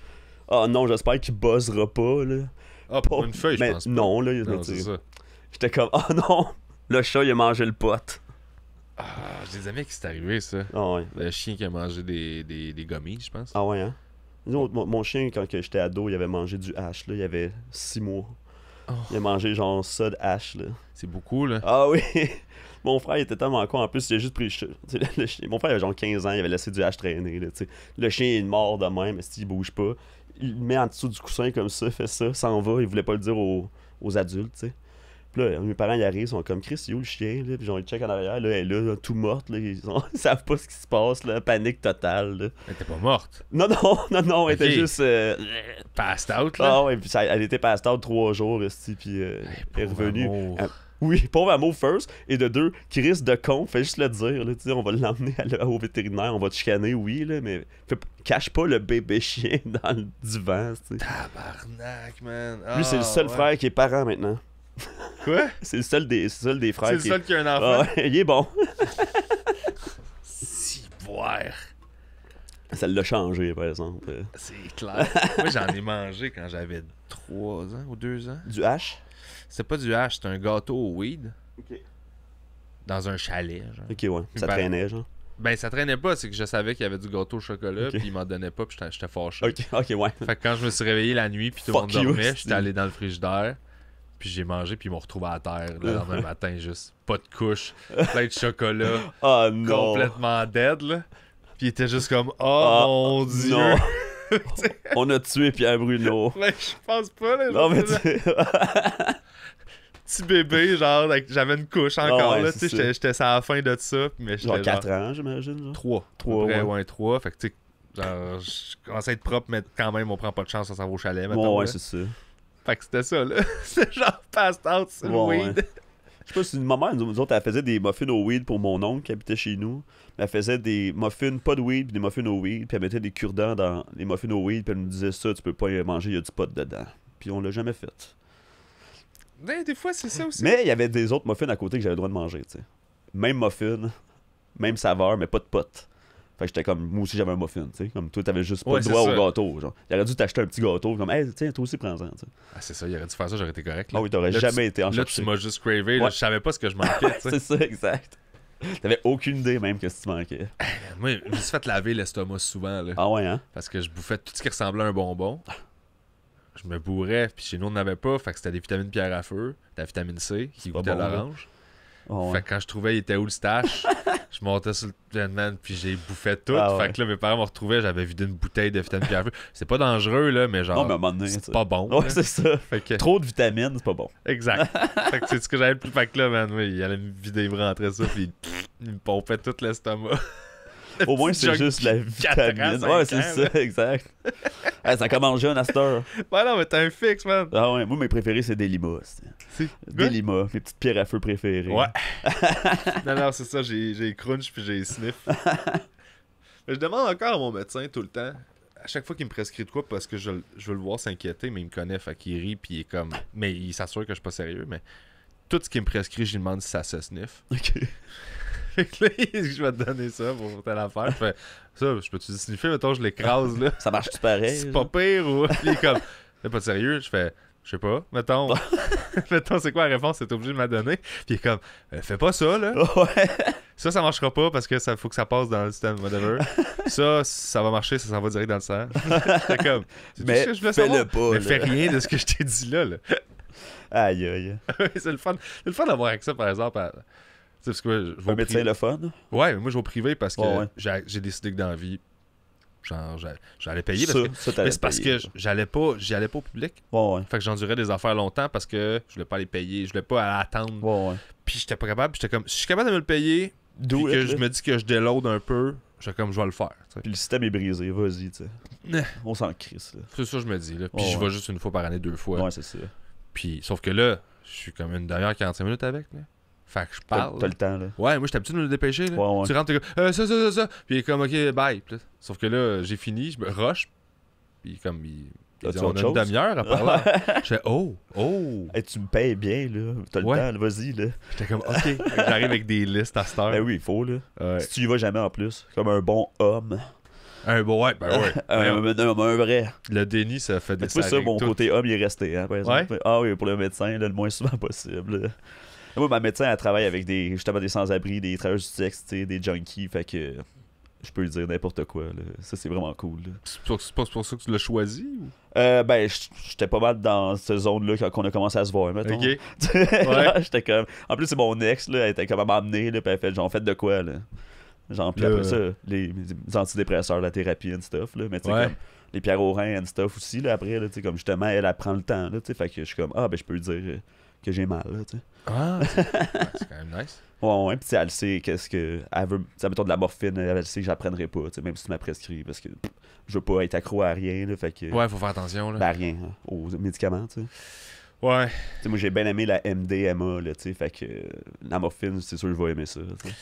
oh non, j'espère qu'il buzzera pas. Là. Ah, pour une feuille, Mais je pense pas. non, là, Non, tu c'est sais. ça. J'étais comme, oh non, le chat, il a mangé le pot. Ah, j'ai des amis qui c'est arrivé, ça. Ah ouais. Le chien qui a mangé des gummies, je pense. Ah ouais, hein? Disons, mon chien, quand que j'étais ado, il avait mangé du hash, là. Il avait 6 mois. Oh. Il a mangé genre ça de hash, là. C'est beaucoup, là. Ah oui! Mon frère, il était tellement con. En plus, il a juste pris le chien. Mon frère, il avait genre 15 ans, il avait laissé du hash traîner, là, tu sais. Le chien est mort de même, mais s'il bouge pas, il le met en dessous du coussin comme ça, fait ça, s'en va. Il voulait pas le dire aux adultes, tu sais. Puis là, mes parents, ils arrivent, ils sont comme Chris, il est où le chien, là? Puis genre, ils checkent en arrière, là, elle est là, tout morte, là. Ils savent pas ce qui se passe, là. Panique totale, là. Elle était pas morte. Non, non, non, non, elle était Ok. juste. Passed out, là. Ah ouais, puis elle était passée out 3 jours, esti, puis elle est Pauvre revenue. amour. Oui, pauvre amour first. Et de 2, Chris de con, fait juste le dire, là, tu sais, on va l'emmener au vétérinaire, on va te chicaner, oui, là, mais cache pas le bébé chien dans le divan, tu sais. Tabarnak, man. Lui, c'est le seul ouais. frère qui est parent maintenant. Quoi? C'est le seul des frères C'est le qui seul qui a un Ah enfant? ouais, il est bon. Si, boire. Ça l'a changé, par exemple. C'est clair. Moi, j'en ai mangé quand j'avais 3 ans ou 2 ans. Du hash? C'était pas du hash, c'était un gâteau au weed. Ok. Dans un chalet, genre. Ok, ouais. Ça Ben, traînait, genre. Ben, ça traînait pas, c'est que je savais qu'il y avait du gâteau au chocolat, Ok. puis il m'en donnait pas, puis j'étais fâché. Ok, ok, ouais. Fait que quand je me suis réveillé la nuit, puis tout le monde Fuck you, dormait, esti. j'étais allé dans le frigidaire, puis j'ai mangé, puis ils m'ont retrouvé à terre le lendemain matin, juste pas de couche, plein de chocolat, Oh non. complètement dead, là. Puis il était juste comme, oh Ah, mon dieu! non. On a tué Pierre Bruno. Mais je pense pas, là. Non, mais je sais tu pas. Petit bébé, genre, j'avais une couche encore, ouais, là, c'est tu sais, ça. j'étais à la fin de ça, mais j'étais genre 4 ans, j'imagine. Genre. 3. Trois, ouais. ouais. Ouais, 3. Fait que, tu sais, genre, je commençais à être propre, mais quand même, on prend pas de chance, ça s'en va au chalet, Ouais, mettons. ouais, là. c'est ça. Fait que c'était ça, là. C'était genre passed out sur le Ouais, weed. ouais. Je sais pas si ma mère, nous autres, elle faisait des muffins au weed pour mon oncle qui habitait chez nous. Elle faisait des muffins, pas de weed, puis des muffins au weed, puis elle mettait des cure-dents dans les muffins au weed, puis elle nous disait ça, tu peux pas y manger, il y a du pot dedans. Puis on l'a jamais fait. Ouais, des fois, c'est ça aussi. Mais il y avait des autres muffins à côté que j'avais le droit de manger, tu sais. Même muffin, même saveur, mais pas de pot. Fait que j'étais comme, moi aussi j'avais un muffin, tu sais. Comme toi, t'avais juste pas Ouais, le c'est droit ça. au gâteau, genre. Il aurait dû t'acheter un petit gâteau, comme, hey, tiens, toi aussi prends-en, tu sais. Ah, c'est ça, il aurait dû faire ça, j'aurais été correct. Là. Ah oui, t'aurais Là, jamais été en Là, chercher. tu m'as juste cravé, là, Ouais. je savais pas ce que je manquais, tu sais. C'est ça, exact. T'avais aucune idée même que si tu manquais. Moi, je me suis fait laver l'estomac souvent, là. Ah ouais, hein? Parce que je bouffais tout ce qui ressemblait à un bonbon. Je me bourrais, puis chez nous, on n'avait pas. Fait que c'était des vitamines pierre à feu, de la vitamine C, qui pas goûtait bon, là. l'orange. Ah ouais. Fait que quand je trouvais, il était où le stash, je montais sur le planman, puis j'ai bouffé tout. Ah ouais. Fait que là, mes parents me retrouvaient, j'avais vidé une bouteille de vitamines pierre à feu. C'est pas dangereux, là, mais genre, Non, mais à un moment donné, c'est tu sais. pas bon. Ouais, là. c'est ça. Fait que, Trop de vitamines, c'est pas bon. exact. Fait que c'est ce que j'avais le plus. Fait que là, man, oui, il allait me vider, il me rentrait ça, puis il me pompait tout l'estomac. Au moins, petit c'est junk juste la 4 ans, vitamine. 5 Ouais, c'est ans, ça, exact. Ça commence jeune à cette heure. Ouais, non, mais t'as un fixe, man. Ah ouais, moi, mes préférés, c'est des limas. C'est Des limas, mes petites pierres à feu préférées. Ouais. non, c'est ça, j'ai crunch puis j'ai sniff. Mais je demande encore à mon médecin tout le temps, à chaque fois qu'il me prescrit de quoi, parce que je veux le voir s'inquiéter, mais il me connaît, fait qu'il rit, puis il est comme... Mais il s'assure que je suis pas sérieux, mais tout ce qu'il me prescrit, je lui demande si ça se sniff. Ok. Fait que là, il dit que je vais te donner ça pour telle affaire. Je fais, ça, je peux-tu sniffer, mettons, je l'écrase, là. Ça marche-tu pareil? C'est pas pire, ou... Puis il est comme, t'es pas sérieux? Je fais... Je sais pas, mettons. Mettons, c'est quoi la réponse? T'es obligé de me donner. Puis il est comme, fais pas ça, là. Ouais. Ça marchera pas parce que ça faut que ça passe dans le système, whatever. Ça va marcher, ça s'en va direct dans le sang. J'étais comme, Mais ce que je voulais fais-le savoir? pas, Mais là. fais rien de ce que je t'ai dit là. Aïe, aïe. C'est le fun. C'est le fun d'avoir avec ça, par exemple. Tu sais, parce que je vais Un au médecin privé. le fun? Ouais, mais moi, je vais au privé parce que Ouais. j'ai décidé que dans la vie, genre, j'allais payer. Ça, Mais t'allais c'est parce payer. que j'y allais pas au public. Ouais, ouais. Fait que j'endurais des affaires longtemps parce que je voulais pas les payer. Je voulais pas attendre. Ouais, ouais. Puis j'étais pas capable. Puis j'étais comme, si je suis capable de me le payer, puis Do que it, je là. me dis que je déload un peu, j'étais comme, je vais le faire. Tu sais. Puis le système est brisé, vas-y, tu sais. Ouais. On s'en crisse, là. C'est ça que je me dis. Là. Puis Ouais, je ouais. vais juste une fois par année, 2 fois. Ouais, c'est ça. Puis, sauf que là, je suis comme une demi-heure, 45 minutes avec. Là. Fait que je parle. T'as le temps, là. Ouais, moi, j'étais habitué de me dépêcher. Là. Ouais, ouais. Tu rentres, t'es comme, ça. Puis il est comme, ok, bye. Puis là, sauf que là, j'ai fini, je me rush. Puis comme, il dit, As-tu on autre a une chose? demi-heure à parler. Je fais, oh. Hey, tu me payes bien, là. T'as le Ouais. temps, là, vas-y, là. J'étais comme, ok. Fait que j'arrive avec des listes à cette heure. Ben oui, il faut, là. Ouais. Si tu y vas jamais en plus, comme un bon homme. Un bon, ouais, ben ouais. Un vrai. Le déni, ça fait des Mais tu vois, ça, mon tout. côté homme, il est resté, hein, par exemple. Ah oui, pour le médecin, là, le moins souvent possible. là. Moi, ma médecin, elle travaille avec justement des sans-abri, des travailleurs du sexe, tu sais, des junkies, fait que je peux lui dire n'importe quoi. Là. Ça, c'est vraiment cool. Là. C'est pas pour ça que tu l'as choisi? Ou... Ben, j'étais pas mal dans cette zone-là quand on a commencé à se voir, mettons. Ok. Genre, j'étais comme... En plus, c'est mon ex, là, elle était comme à m'emmener, là, puis elle fait genre, faites de quoi, là? Genre, puis après ça, les antidépresseurs, la thérapie and stuff, là, mais tu sais, Ouais. comme les pierres aux reins and stuff aussi, là, après, là, tu sais, comme justement, elle prend le temps, là, tu sais, fait que je suis comme, ah, ben, je peux lui dire que j'ai mal, là, tu sais. Ah, c'est quand même nice. Ouais, puis tu sais, elle sait qu'est-ce que. Elle veut. Tu sais, mettons de la morphine, elle sait que j'apprendrai pas, tu sais, même si tu m'as prescrit, parce que je veux pas être accro à rien, là, fait que. Ouais, faut faire attention, là. Ben, à rien, hein, aux médicaments, tu sais. Ouais. Tu sais, moi, j'ai bien aimé la MDMA, là, tu sais, fait que la morphine, c'est sûr que je vais aimer ça, tu sais.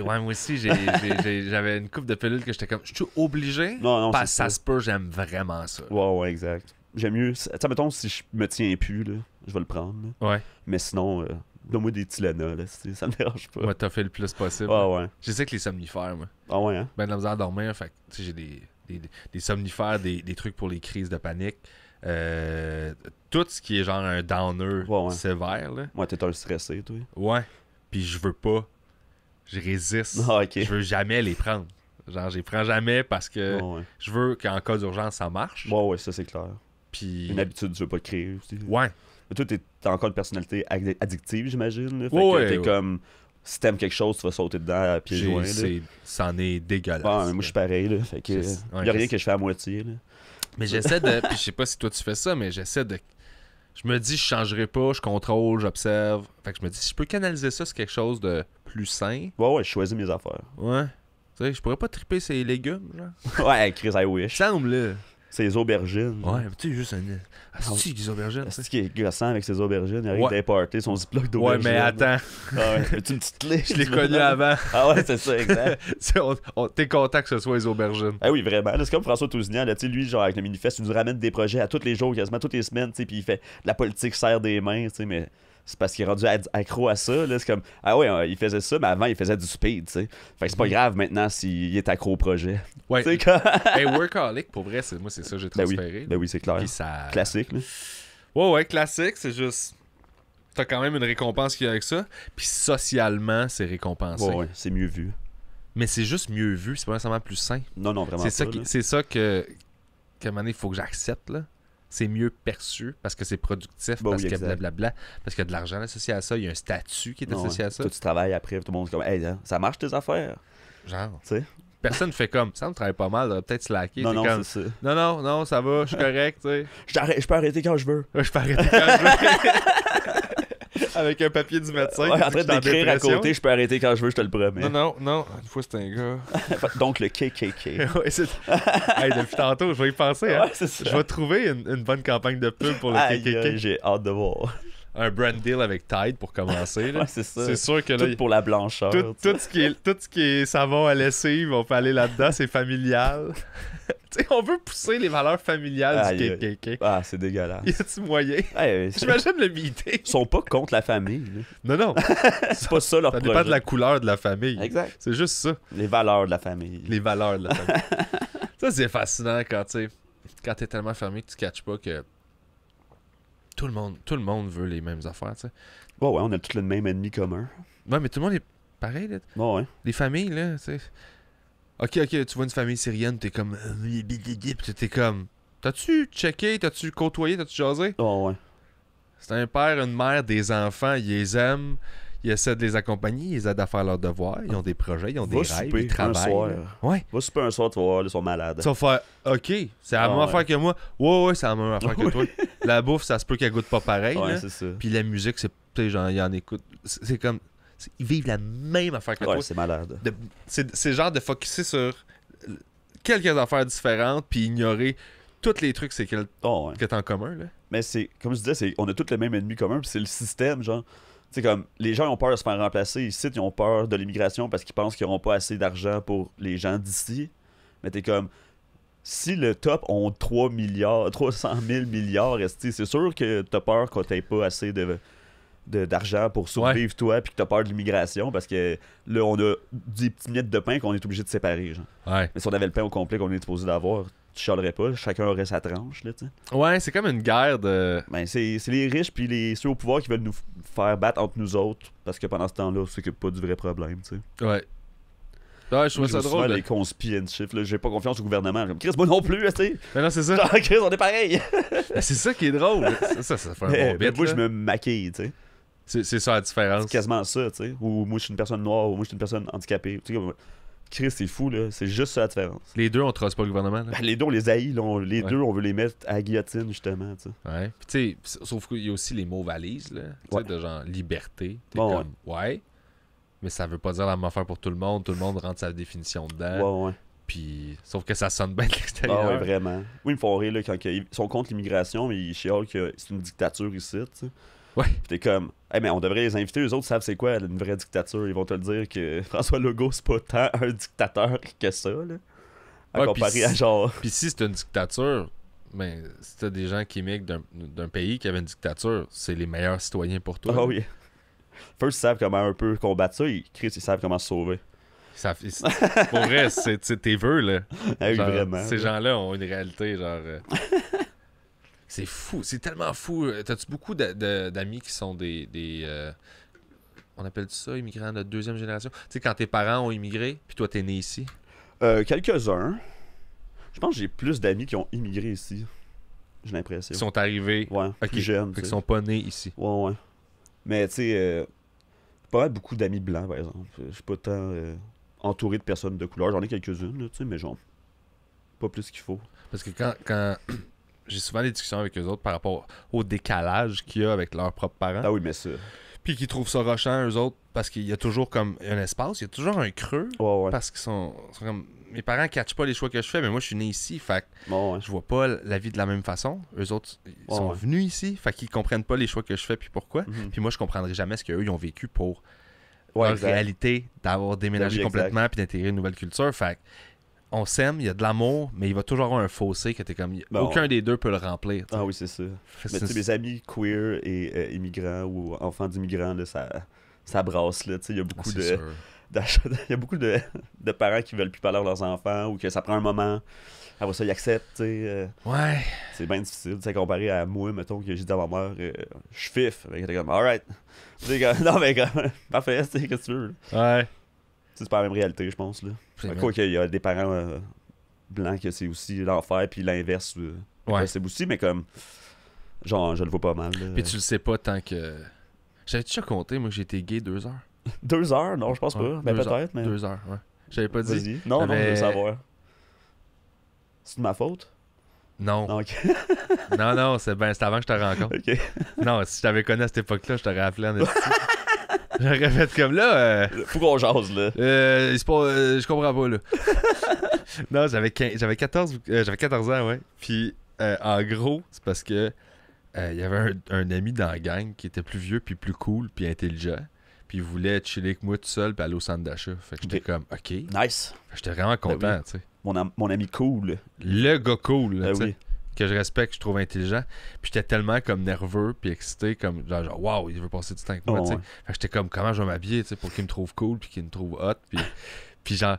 Ouais, moi aussi, j'avais une coupe de pilules que j'étais comme, je suis obligé? Non, Parce que c'est ça se peut, j'aime vraiment ça. Ouais, exact. J'aime mieux. Tu sais, mettons, si je me tiens plus, là, je vais le prendre, là. Ouais. Mais sinon, donne-moi des Tylenol, là, ça me dérange pas. Moi, t'as fait le plus possible. Ouais. Je sais que les somnifères, moi, Ah ouais, hein? ben de la misère à dormir, fait que, tu sais, j'ai des somnifères, des trucs pour les crises de panique. Tout ce qui est genre un downer Ouais. sévère, là. Ouais, t'es un stressé, toi. Ouais. Puis je veux pas. Je résiste. Ah, ok. Je veux jamais les prendre. Genre, je les prends jamais parce que Ouais. je veux qu'en cas d'urgence, ça marche. Ouais, ça c'est clair. Puis. Une habitude, tu veux pas te créer aussi. Ouais. Mais toi, t'as encore une personnalité addictive, j'imagine. Là. Fait Ouais, que t'es ouais. comme. Si t'aimes quelque chose, tu vas sauter dedans à pieds joints. Là. C'en est dégueulasse. Bon, moi, là. je suis pareil. Là. Fait que. Ouais, y a rien que je fais à moitié. Là. Mais j'essaie de. Puis je sais pas si toi tu fais ça, mais j'essaie de. Je me dis, je changerai pas, je contrôle, j'observe. Fait que je me dis, si je peux canaliser ça sur quelque chose de plus sain. Ouais, je choisis mes affaires. Ouais. Tu sais, je pourrais pas triper ces légumes, genre. Ouais, Chris, I wish. Semble, là. C'est les aubergines. Ouais, mais tu sais, juste un. Ah, c'est des aubergines. C'est ce qui est gossant avec ces aubergines. Il arrive Ouais. des parties, son ziploc Ouais, d'aubergines. mais attends, Ah ouais. As-tu une petite clé? je l'ai connu avant. Ah ouais, c'est ça, exact. Tu sais, t'es content que ce soit les aubergines. Ah oui, vraiment. Là, c'est comme François Tousignan, là, tu sais, lui, genre, avec le Minifest, il nous ramène des projets à tous les jours, quasiment toutes les semaines, tu sais, puis il fait de la politique serre des mains, tu sais, mais c'est parce qu'il est rendu accro à ça, là. C'est comme, ah ouais, il faisait ça, mais avant, il faisait du speed, tu sais. Fait que c'est pas grave maintenant s'il est accro au projet. Ouais. Tu sais, quand... Hey, Workaholic, pour vrai, moi, c'est ça que j'ai transféré. Ben oui, c'est clair. Puis ça... Classique, là. Ouais, classique, c'est juste... T'as quand même une récompense qui est avec ça. Puis socialement, c'est récompensé. Ouais, c'est mieux vu. Mais c'est juste mieux vu, c'est pas nécessairement plus sain. Non, vraiment C'est pas, ça, là. c'est ça que à un moment donné, il faut que j'accepte, là. C'est mieux perçu parce que c'est productif, Bah parce oui, qu'il y a exact. blablabla, parce qu'il y a de l'argent associé à ça, il y a un statut qui est Non, associé ouais. à ça. Toi, tu travailles après, tout le monde est comme, hey, hein, ça marche tes affaires, Genre, tu sais. personne fait comme ça, on travaille pas mal, on devrait peut-être slacker. Non, T'es non, comme, c'est ça. non, ça va, je suis correct, tu sais. Je peux arrêter quand je veux. Je peux arrêter quand je veux. Avec un papier du médecin. Ouais, qui en dit train que je suis d'écrire à dépression. côté, je peux arrêter quand je veux, je te le promets. Non. Une fois, c'était un gars. Donc le KKK. Ouais, hey, depuis tantôt, je vais y penser. Hein. Ouais, c'est ça. Je vais trouver une bonne campagne de pub pour le Aïe, KKK. aïe, j'ai hâte de voir. Un brand deal avec Tide pour commencer. Là. Ouais, c'est ça. C'est sûr que là, Tout pour la blancheur. tout ce qui est savon à lessive, on peut aller là-dedans, c'est familial. Tu sais, on veut pousser les valeurs familiales Aïe, du aïe. KKK. Ah, c'est dégueulasse. Y a-tu moyen? Hey, J'imagine le meeting. ils sont pas contre la famille. là. Non. C'est pas ça leur Ça projet. dépend de la couleur de la famille. Exact. C'est juste ça, Les valeurs de la famille. les valeurs de la famille. Ça, c'est fascinant quand t'es tellement fermé que tu catches pas que tout le monde veut les mêmes affaires, tu sais. Ouais, on a tous le même ennemi commun. Ouais, mais tout le monde est pareil, là. Ouais. Les familles, là, tu sais. Ok, tu vois une famille syrienne, t'es comme... Puis t'es comme... T'as-tu checké, t'as-tu côtoyé, t'as-tu jasé? Ouais. C'est un père, une mère, des enfants, ils les aiment, ils essaient de les accompagner, ils aident à faire leurs devoirs, ils ont des projets, ils ont des Va rêves, souper ils travaillent. un soir. là. Ouais. Va super un soir, tu vas voir, ils sont malades. Tu vas faire, ok, c'est la même Ouais. affaire que moi. Ouais, c'est la même affaire que toi. La bouffe, ça se peut qu'elle goûte pas pareil. Ouais, là. c'est ça. Puis la musique, c'est, tu sais, genre, ils en écoutent. C'est comme, ils vivent la même affaire que Ouais, toi. c'est malade. C'est genre de focusser sur quelques affaires différentes, puis ignorer tous les trucs c'est que Oh, ouais. t'as en commun, là. Mais c'est, comme je disais, on a tous le même ennemi commun, puis c'est le système, genre. Tu sais, comme, les gens ont peur de se faire remplacer ici, ils ont peur de l'immigration parce qu'ils pensent qu'ils n'auront pas assez d'argent pour les gens d'ici. Mais t'es comme, si le top ont 3 milliards, 300 000 milliards, c'est sûr que t'as peur qu'on t'ait pas assez d'argent pour survivre toi, puis que t'as peur de l'immigration parce que là, on a des petits miettes de pain qu'on est obligé de séparer, genre. Ouais. Mais si on avait le pain au complet qu'on est supposé d'avoir, tu chialerais pas, chacun aurait sa tranche, là, tu sais. Ouais, c'est comme une guerre de. Ben, c'est les riches puis ceux au pouvoir qui veulent nous faire battre entre nous autres parce que pendant ce temps-là, on s'occupe pas du vrai problème, tu sais. Ouais. Ouais, je trouve ça souvent drôle. les conspis and shit, là, j'ai pas confiance au gouvernement. Comme, Chris, moi non plus, tu sais. Mais non, c'est ça. Genre, Chris, on est pareil. C'est ça qui est drôle. Ça fait un Mais bon bit. moi, là. je me maquille, tu sais. C'est ça la différence. C'est quasiment ça, tu sais. Ou moi, je suis une personne noire, ou moi, je suis une personne handicapée. Tu sais, comme, Chris, c'est fou, là. C'est juste ça la différence. Les deux, on trosse pas le gouvernement. Là. Ben, les deux, on les haït, là. Les Ouais. deux, on veut les mettre à la guillotine, justement, tu sais. Ouais. Puis tu sais, sauf qu'il y a aussi les mots valises, là. Tu sais, Ouais. de genre liberté. T'es Bon, comme, ouais. Mais ça veut pas dire la même affaire pour tout le monde. Tout le monde rentre sa définition dedans. Ouais. Puis, sauf que ça sonne bien de Ah l'extérieur. ouais, vraiment. Oui, ils me font rire, là, quand ils sont contre l'immigration, mais ils chialent que c'est une dictature ici, tu sais. Ouais. Puis t'es comme, hey, mais on devrait les inviter, eux autres savent c'est quoi une vraie dictature. Ils vont te le dire que François Legault, c'est pas tant un dictateur que ça, là. À Ouais, comparer puis à genre. Puis si c'est une dictature, ben, si t'as des gens qui émigrent d'un pays qui avait une dictature, c'est les meilleurs citoyens pour toi. Ah là. oui. First, ils savent comment un peu combattre ça. Chris, ils savent comment se sauver. Pour vrai, c'est tes vœux, là. Ah oui, Genre, vraiment. Ces gens-là ont une réalité, genre... c'est fou, c'est tellement fou. T'as-tu beaucoup d'amis qui sont des on appelle ça immigrants de deuxième génération? Tu sais, quand tes parents ont immigré, puis toi, t'es né ici. Quelques-uns. Je pense que j'ai plus d'amis qui ont immigré ici. J'ai l'impression. Ils sont arrivés, Ouais, Ok. plus jeunes. fait tu qu'ils sais. sont pas nés ici. Ouais. Mais tu sais, pas mal beaucoup d'amis blancs, par exemple. Je suis pas tant entouré de personnes de couleur. J'en ai quelques-unes, là, tu sais, mais genre, pas plus qu'il faut. Parce que quand j'ai souvent des discussions avec eux autres par rapport au décalage qu'il y a avec leurs propres parents, Ah oui, mais ça. puis qu'ils trouvent ça rushant, eux autres, parce qu'il y a toujours comme un espace, il y a toujours un creux, Ouais. parce qu'ils sont comme... Mes parents catchent pas les choix que je fais, mais moi, je suis né ici, fait que Ouais. je vois pas la vie de la même façon. Eux autres, ils sont Ouais. venus ici, fait qu'ils comprennent pas les choix que je fais, puis pourquoi. Mhm. Puis moi, je comprendrai jamais ce qu'eux, ils ont vécu pour Ouais, leur exact. réalité d'avoir déménagé Oui, exact. complètement, puis d'intégrer une nouvelle culture. Fait que on s'aime, il y a de l'amour, mais il va toujours avoir un fossé que t'es comme... Bon. Aucun des deux peut le remplir. Ah oui, c'est ça. Fait que Mais tu sais, c'est- mes amis queer et immigrants ou enfants d'immigrants, là, ça brasse, là. Tu sais, il y a beaucoup c'est sûr. il y a beaucoup de parents qui veulent plus parler à leurs enfants ou que ça prend un moment. Après ça, ils acceptent, tu sais. Ouais. C'est bien difficile, tu sais, comparé à moi, mettons, que j'ai dit à ma mère, je fif. Elle était comme, alright. Tu sais, comme, non, mais comme, parfait, tu sais, qu'est-ce que tu veux, là. Ouais. Tu sais, c'est pas la même réalité, je pense, là. C'est Quoi qu'il y a des parents blancs que c'est aussi l'enfer, puis l'inverse, Ouais. c'est aussi, mais comme, genre, je le vois pas mal, là. Puis tu le sais pas tant que... J'avais déjà compté, moi, que j'ai été gay 2 heures. 2 heures? Non, je pense Ouais, pas. Ben, 2 heures. peut-être, mais... 2 heures, ouais. J'avais pas dit. Vas-y. Non, je veux J'avais- savoir. C'est de ma faute? Non. Non, ok. Non, c'est avant que je te rencontre. Ok. Non, si je t'avais connu à cette époque-là, je t'aurais appelé en esti. J'aurais fait comme là. Faut qu'on jase, là. C'est pas, je comprends pas, là. Non, j'avais 14 ans, ouais. Puis, en gros, c'est parce que il y avait un ami dans la gang qui était plus vieux, puis plus cool, puis intelligent. Puis il voulait chiller avec moi tout seul, puis aller au centre d'achat. Fait que j'étais Ok. comme, OK. Nice. J'étais vraiment content, oui. tu sais. Mon ami cool. Le gars cool, là, Ben tu sais. oui. Que je respecte, que je trouve intelligent. Puis j'étais tellement comme nerveux, puis excité, comme genre wow, il veut passer du temps avec moi, Oh, tu sais. ouais. Fait que j'étais comme, comment je vais m'habiller, tu sais, pour qu'il me trouve cool, puis qu'il me trouve hot, puis genre,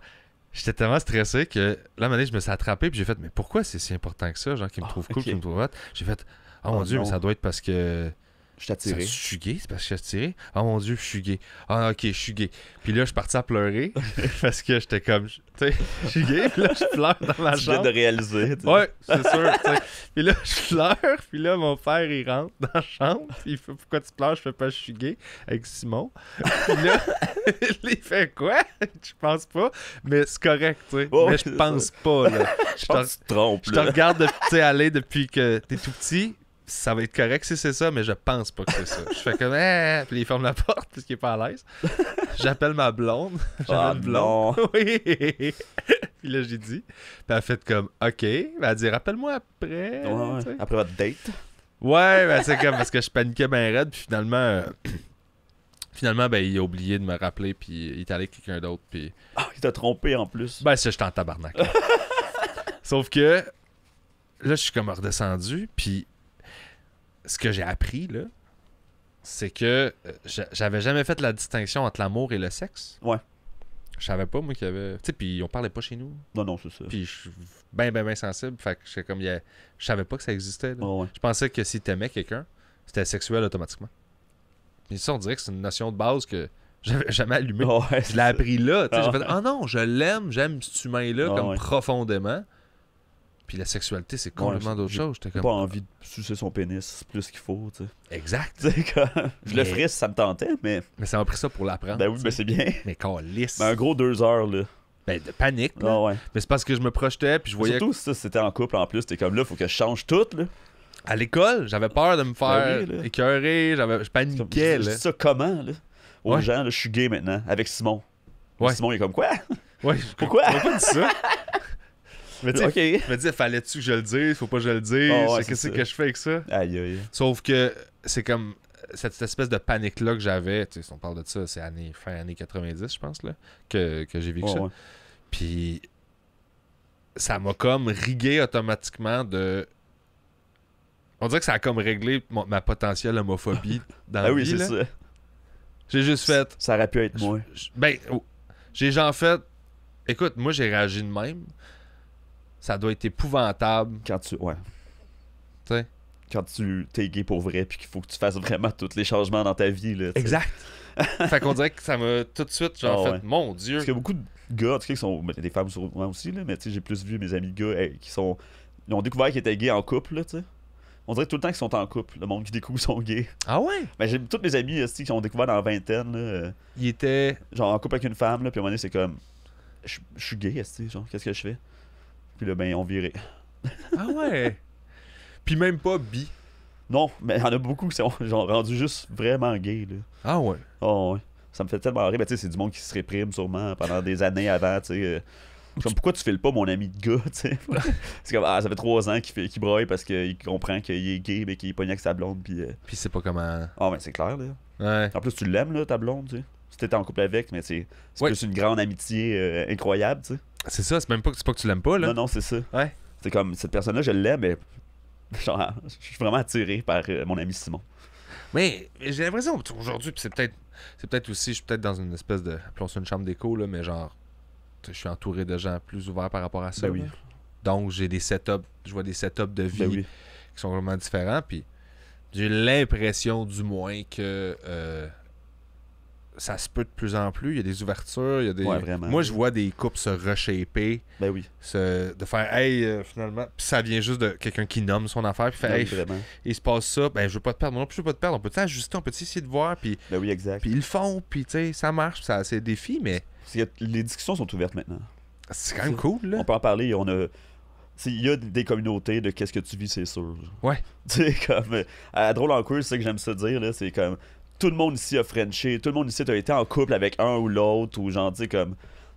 j'étais tellement stressé que là, à un moment donné, je me suis attrapé, puis j'ai fait, mais pourquoi c'est si important que ça, genre, qu'il me trouve cool, ok. qu'il me trouve hot? J'ai fait, oh mon Dieu, non. mais ça doit être parce que Je t'ai attiré. je suis gay, c'est parce que je suis attiré. Oh mon Dieu, je suis gay. Ah ok, je suis gay. Puis là, je suis parti à pleurer parce que j'étais comme, tu sais, je suis gay, puis là, je pleure dans ma Tu viens chambre. de réaliser. tu sais. Ouais, c'est sûr, tu sais. Puis là, je pleure, puis là, mon père, il rentre dans la chambre, puis il fait, pourquoi tu pleures? Je fais pas, je suis gay, avec Simon. Puis là, il fait quoi? Je pense pas, mais c'est correct, tu sais. Ouais, mais je c'est pense pas, là. Je pense que tu te trompes, Je te là. regarde aller depuis que t'es tout petit. Ça va être correct si c'est ça, mais je pense pas que c'est ça. Je fais comme, puis il ferme la porte parce qu'il est pas à l'aise. J'appelle ma blonde. J'avais Ah une blonde. non. Oui. Puis là, j'ai dit. Puis elle a fait comme, OK. Puis elle a dit, rappelle-moi après. Ouais, tu sais. après votre date. Ouais, ben c'est comme parce que je paniquais bien raide. Puis finalement, ben il a oublié de me rappeler. Puis il est allé avec quelqu'un d'autre. Puis Ah, il t'a trompé en plus. ben ça, j'étais en tabarnak. Là. Sauf que là, je suis comme redescendu. Puis ce que j'ai appris, là, c'est que j'avais jamais fait la distinction entre l'amour et le sexe. Ouais. Je savais pas, moi, qu'il y avait... Tu sais, puis on parlait pas chez nous. Non, c'est ça. Puis je suis bien sensible. Fait que j'étais comme... Je savais pas que ça existait, là. Ouais. Je pensais que si t'aimais quelqu'un, c'était sexuel automatiquement. Mais ça, on dirait que c'est une notion de base que j'avais jamais allumée. Ouais, Je c'est l'ai ça. appris là. Tu sais, Ah. j'ai fait, ah non, je l'aime, j'aime cet humain-là Ah, comme ouais. profondément. Puis la sexualité, c'est complètement Ouais, d'autre j'ai chose. J'étais J'ai comme... pas envie de sucer son pénis, c'est plus qu'il faut, tu sais. Exact. Tu sais, comme, je le Mais- ferais si ça me tentait, mais. Mais ça m'a pris ça pour l'apprendre. Ben oui, tu sais. mais c'est bien. Mais calisse. Mais un gros 2 heures, là. Ben, de panique, là. Ah ouais. Mais c'est parce que je me projetais, puis je voyais... Surtout si ça, c'était en couple en plus, t'es comme là, faut que je change tout, là. À l'école, j'avais peur de me faire Ben oui, là. écœurer, je Comme, paniquais, je là. dis ça comment, là? Aux Ouais. gens, là, je suis gay maintenant, avec Simon. Ouais. Simon, il est comme quoi? Ouais, Pourquoi? Tu m'as pas dit ça. Mais tu sais, Ok. je me disais, fallait-tu que je le dise, faut pas que je le dise, Ah ouais, qu'est-ce c'est ça. que je fais avec ça? Aïe, aïe. Sauf que c'est comme cette espèce de panique-là que j'avais, tu sais, si on parle de ça, c'est fin années 90, je pense, là, que j'ai vécu Ouais, ça. ouais. Puis ça m'a comme rigué automatiquement de... On dirait que ça a comme réglé ma potentielle homophobie dans la Ah oui, vie, c'est là. ça. J'ai juste fait... Ça aurait pu être moi. Ben, j'ai genre fait... Écoute, moi, j'ai réagi de même. Ça doit être épouvantable. Quand tu. Ouais. Tu sais. Quand tu t'es gay pour vrai, puis qu'il faut que tu fasses vraiment tous les changements dans ta vie, là. tu sais. Exact. Fait qu'on dirait que ça m'a tout de suite, genre, Ah fait, ouais. mon Dieu. Parce qu'il y a beaucoup de gars, tu sais, qui sont. Ben, des femmes sûrement aussi, là, mais tu sais, j'ai plus vu mes amis gars qui sont. Ils ont découvert qu'ils étaient gays en couple, là, tu sais. On dirait tout le temps qu'ils sont en couple, le monde qui découvre sont gays. Ah ouais? Ben, j'ai tous mes amis aussi, qui ont découvert dans la vingtaine, là, Il était... genre en couple avec une femme, là, puis à un moment donné, c'est comme. Je suis gay, esti, genre, qu'est-ce que je fais? Puis là, ben, on virait. Ah ouais? Puis même pas bi. Non, mais il y en a beaucoup qui sont genre rendus juste vraiment gays, là. Ah ouais? Oh, ouais. Ça me fait tellement rire. Ben, tu sais, c'est du monde qui se réprime sûrement pendant des années avant, tu sais. Comme pourquoi tu files pas mon ami de gars, tu sais? C'est comme, ah, ça fait 3 ans qu'il braille parce qu'il comprend qu'il est gay, mais qu'il est pogné avec sa blonde, puis. Puis c'est pas comment... Ah, ben, c'est clair, là. Ouais. En plus, tu l'aimes, là, ta blonde, tu sais. Si t'es en couple avec, mais c'est Ouais. plus une grande amitié incroyable, tu sais. C'est ça, c'est même pas, c'est pas que tu l'aimes pas, là. Non, non, c'est ça. Ouais. C'est comme, cette personne-là, je l'aime, mais. Genre, je suis vraiment attiré par mon ami Simon. Mais j'ai l'impression, aujourd'hui, puis c'est peut-être aussi, je suis peut-être dans une espèce de... Appelons ça une chambre d'écho, là, mais genre... Je suis entouré de gens plus ouverts par rapport à ça. Ben oui. là. Donc, j'ai des setups, je vois des setups de vie Ben oui. qui sont vraiment différents. Puis, j'ai l'impression, du moins, que ça se peut de plus en plus. Il y a des ouvertures, il y a des... Ouais, vraiment. Moi, je vois des couples se reshaper, Ben oui. de faire, hey, finalement... Puis ça vient juste de quelqu'un qui nomme son affaire, puis fait, Ben oui, hey, vraiment. il se passe ça, ben je veux pas te perdre, moi non plus je veux pas te perdre, on peut ajuster, on peut essayer de voir, puis Ben oui, exact. ils le font, puis tu sais, ça marche, ça, c'est des défis, mais Les discussions sont ouvertes maintenant. c'est quand même cool, là. On peut en parler. On a il y a des communautés de qu'est-ce que tu vis, c'est sûr. Ouais. Tu sais, comme. À Drôle en Queer, c'est ça que j'aime ça dire, là. C'est comme. Tout le monde ici a Frenché, tout le monde ici a été en couple avec un ou l'autre, ou genre, tu sais, comme.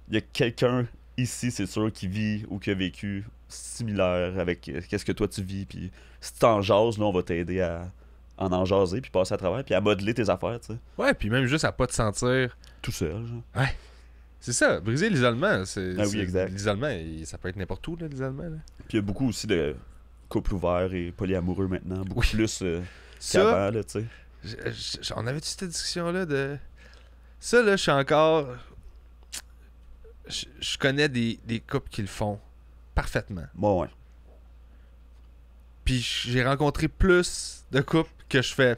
Il y a quelqu'un ici, c'est sûr, qui vit ou qui a vécu similaire avec qu'est-ce que toi tu vis, puis si tu t'en jases, là, on va t'aider à en jaser, puis passer à travers, puis à modeler tes affaires, tu sais. Ouais, puis même juste à pas te sentir... Tout seul, genre. Ouais. C'est ça, briser l'isolement. Ah oui, exact. L'isolement, ça peut être n'importe où, là, l'isolement. Là. Puis il y a beaucoup aussi de couples ouverts et polyamoureux maintenant, beaucoup Oui. plus Ça, qu'avant, là, tu sais. on avait-tu cette discussion-là de... Ça, là, je suis encore... Je connais des couples qui le font parfaitement. Bon, ouais. Puis j'ai rencontré plus de couples que je fais...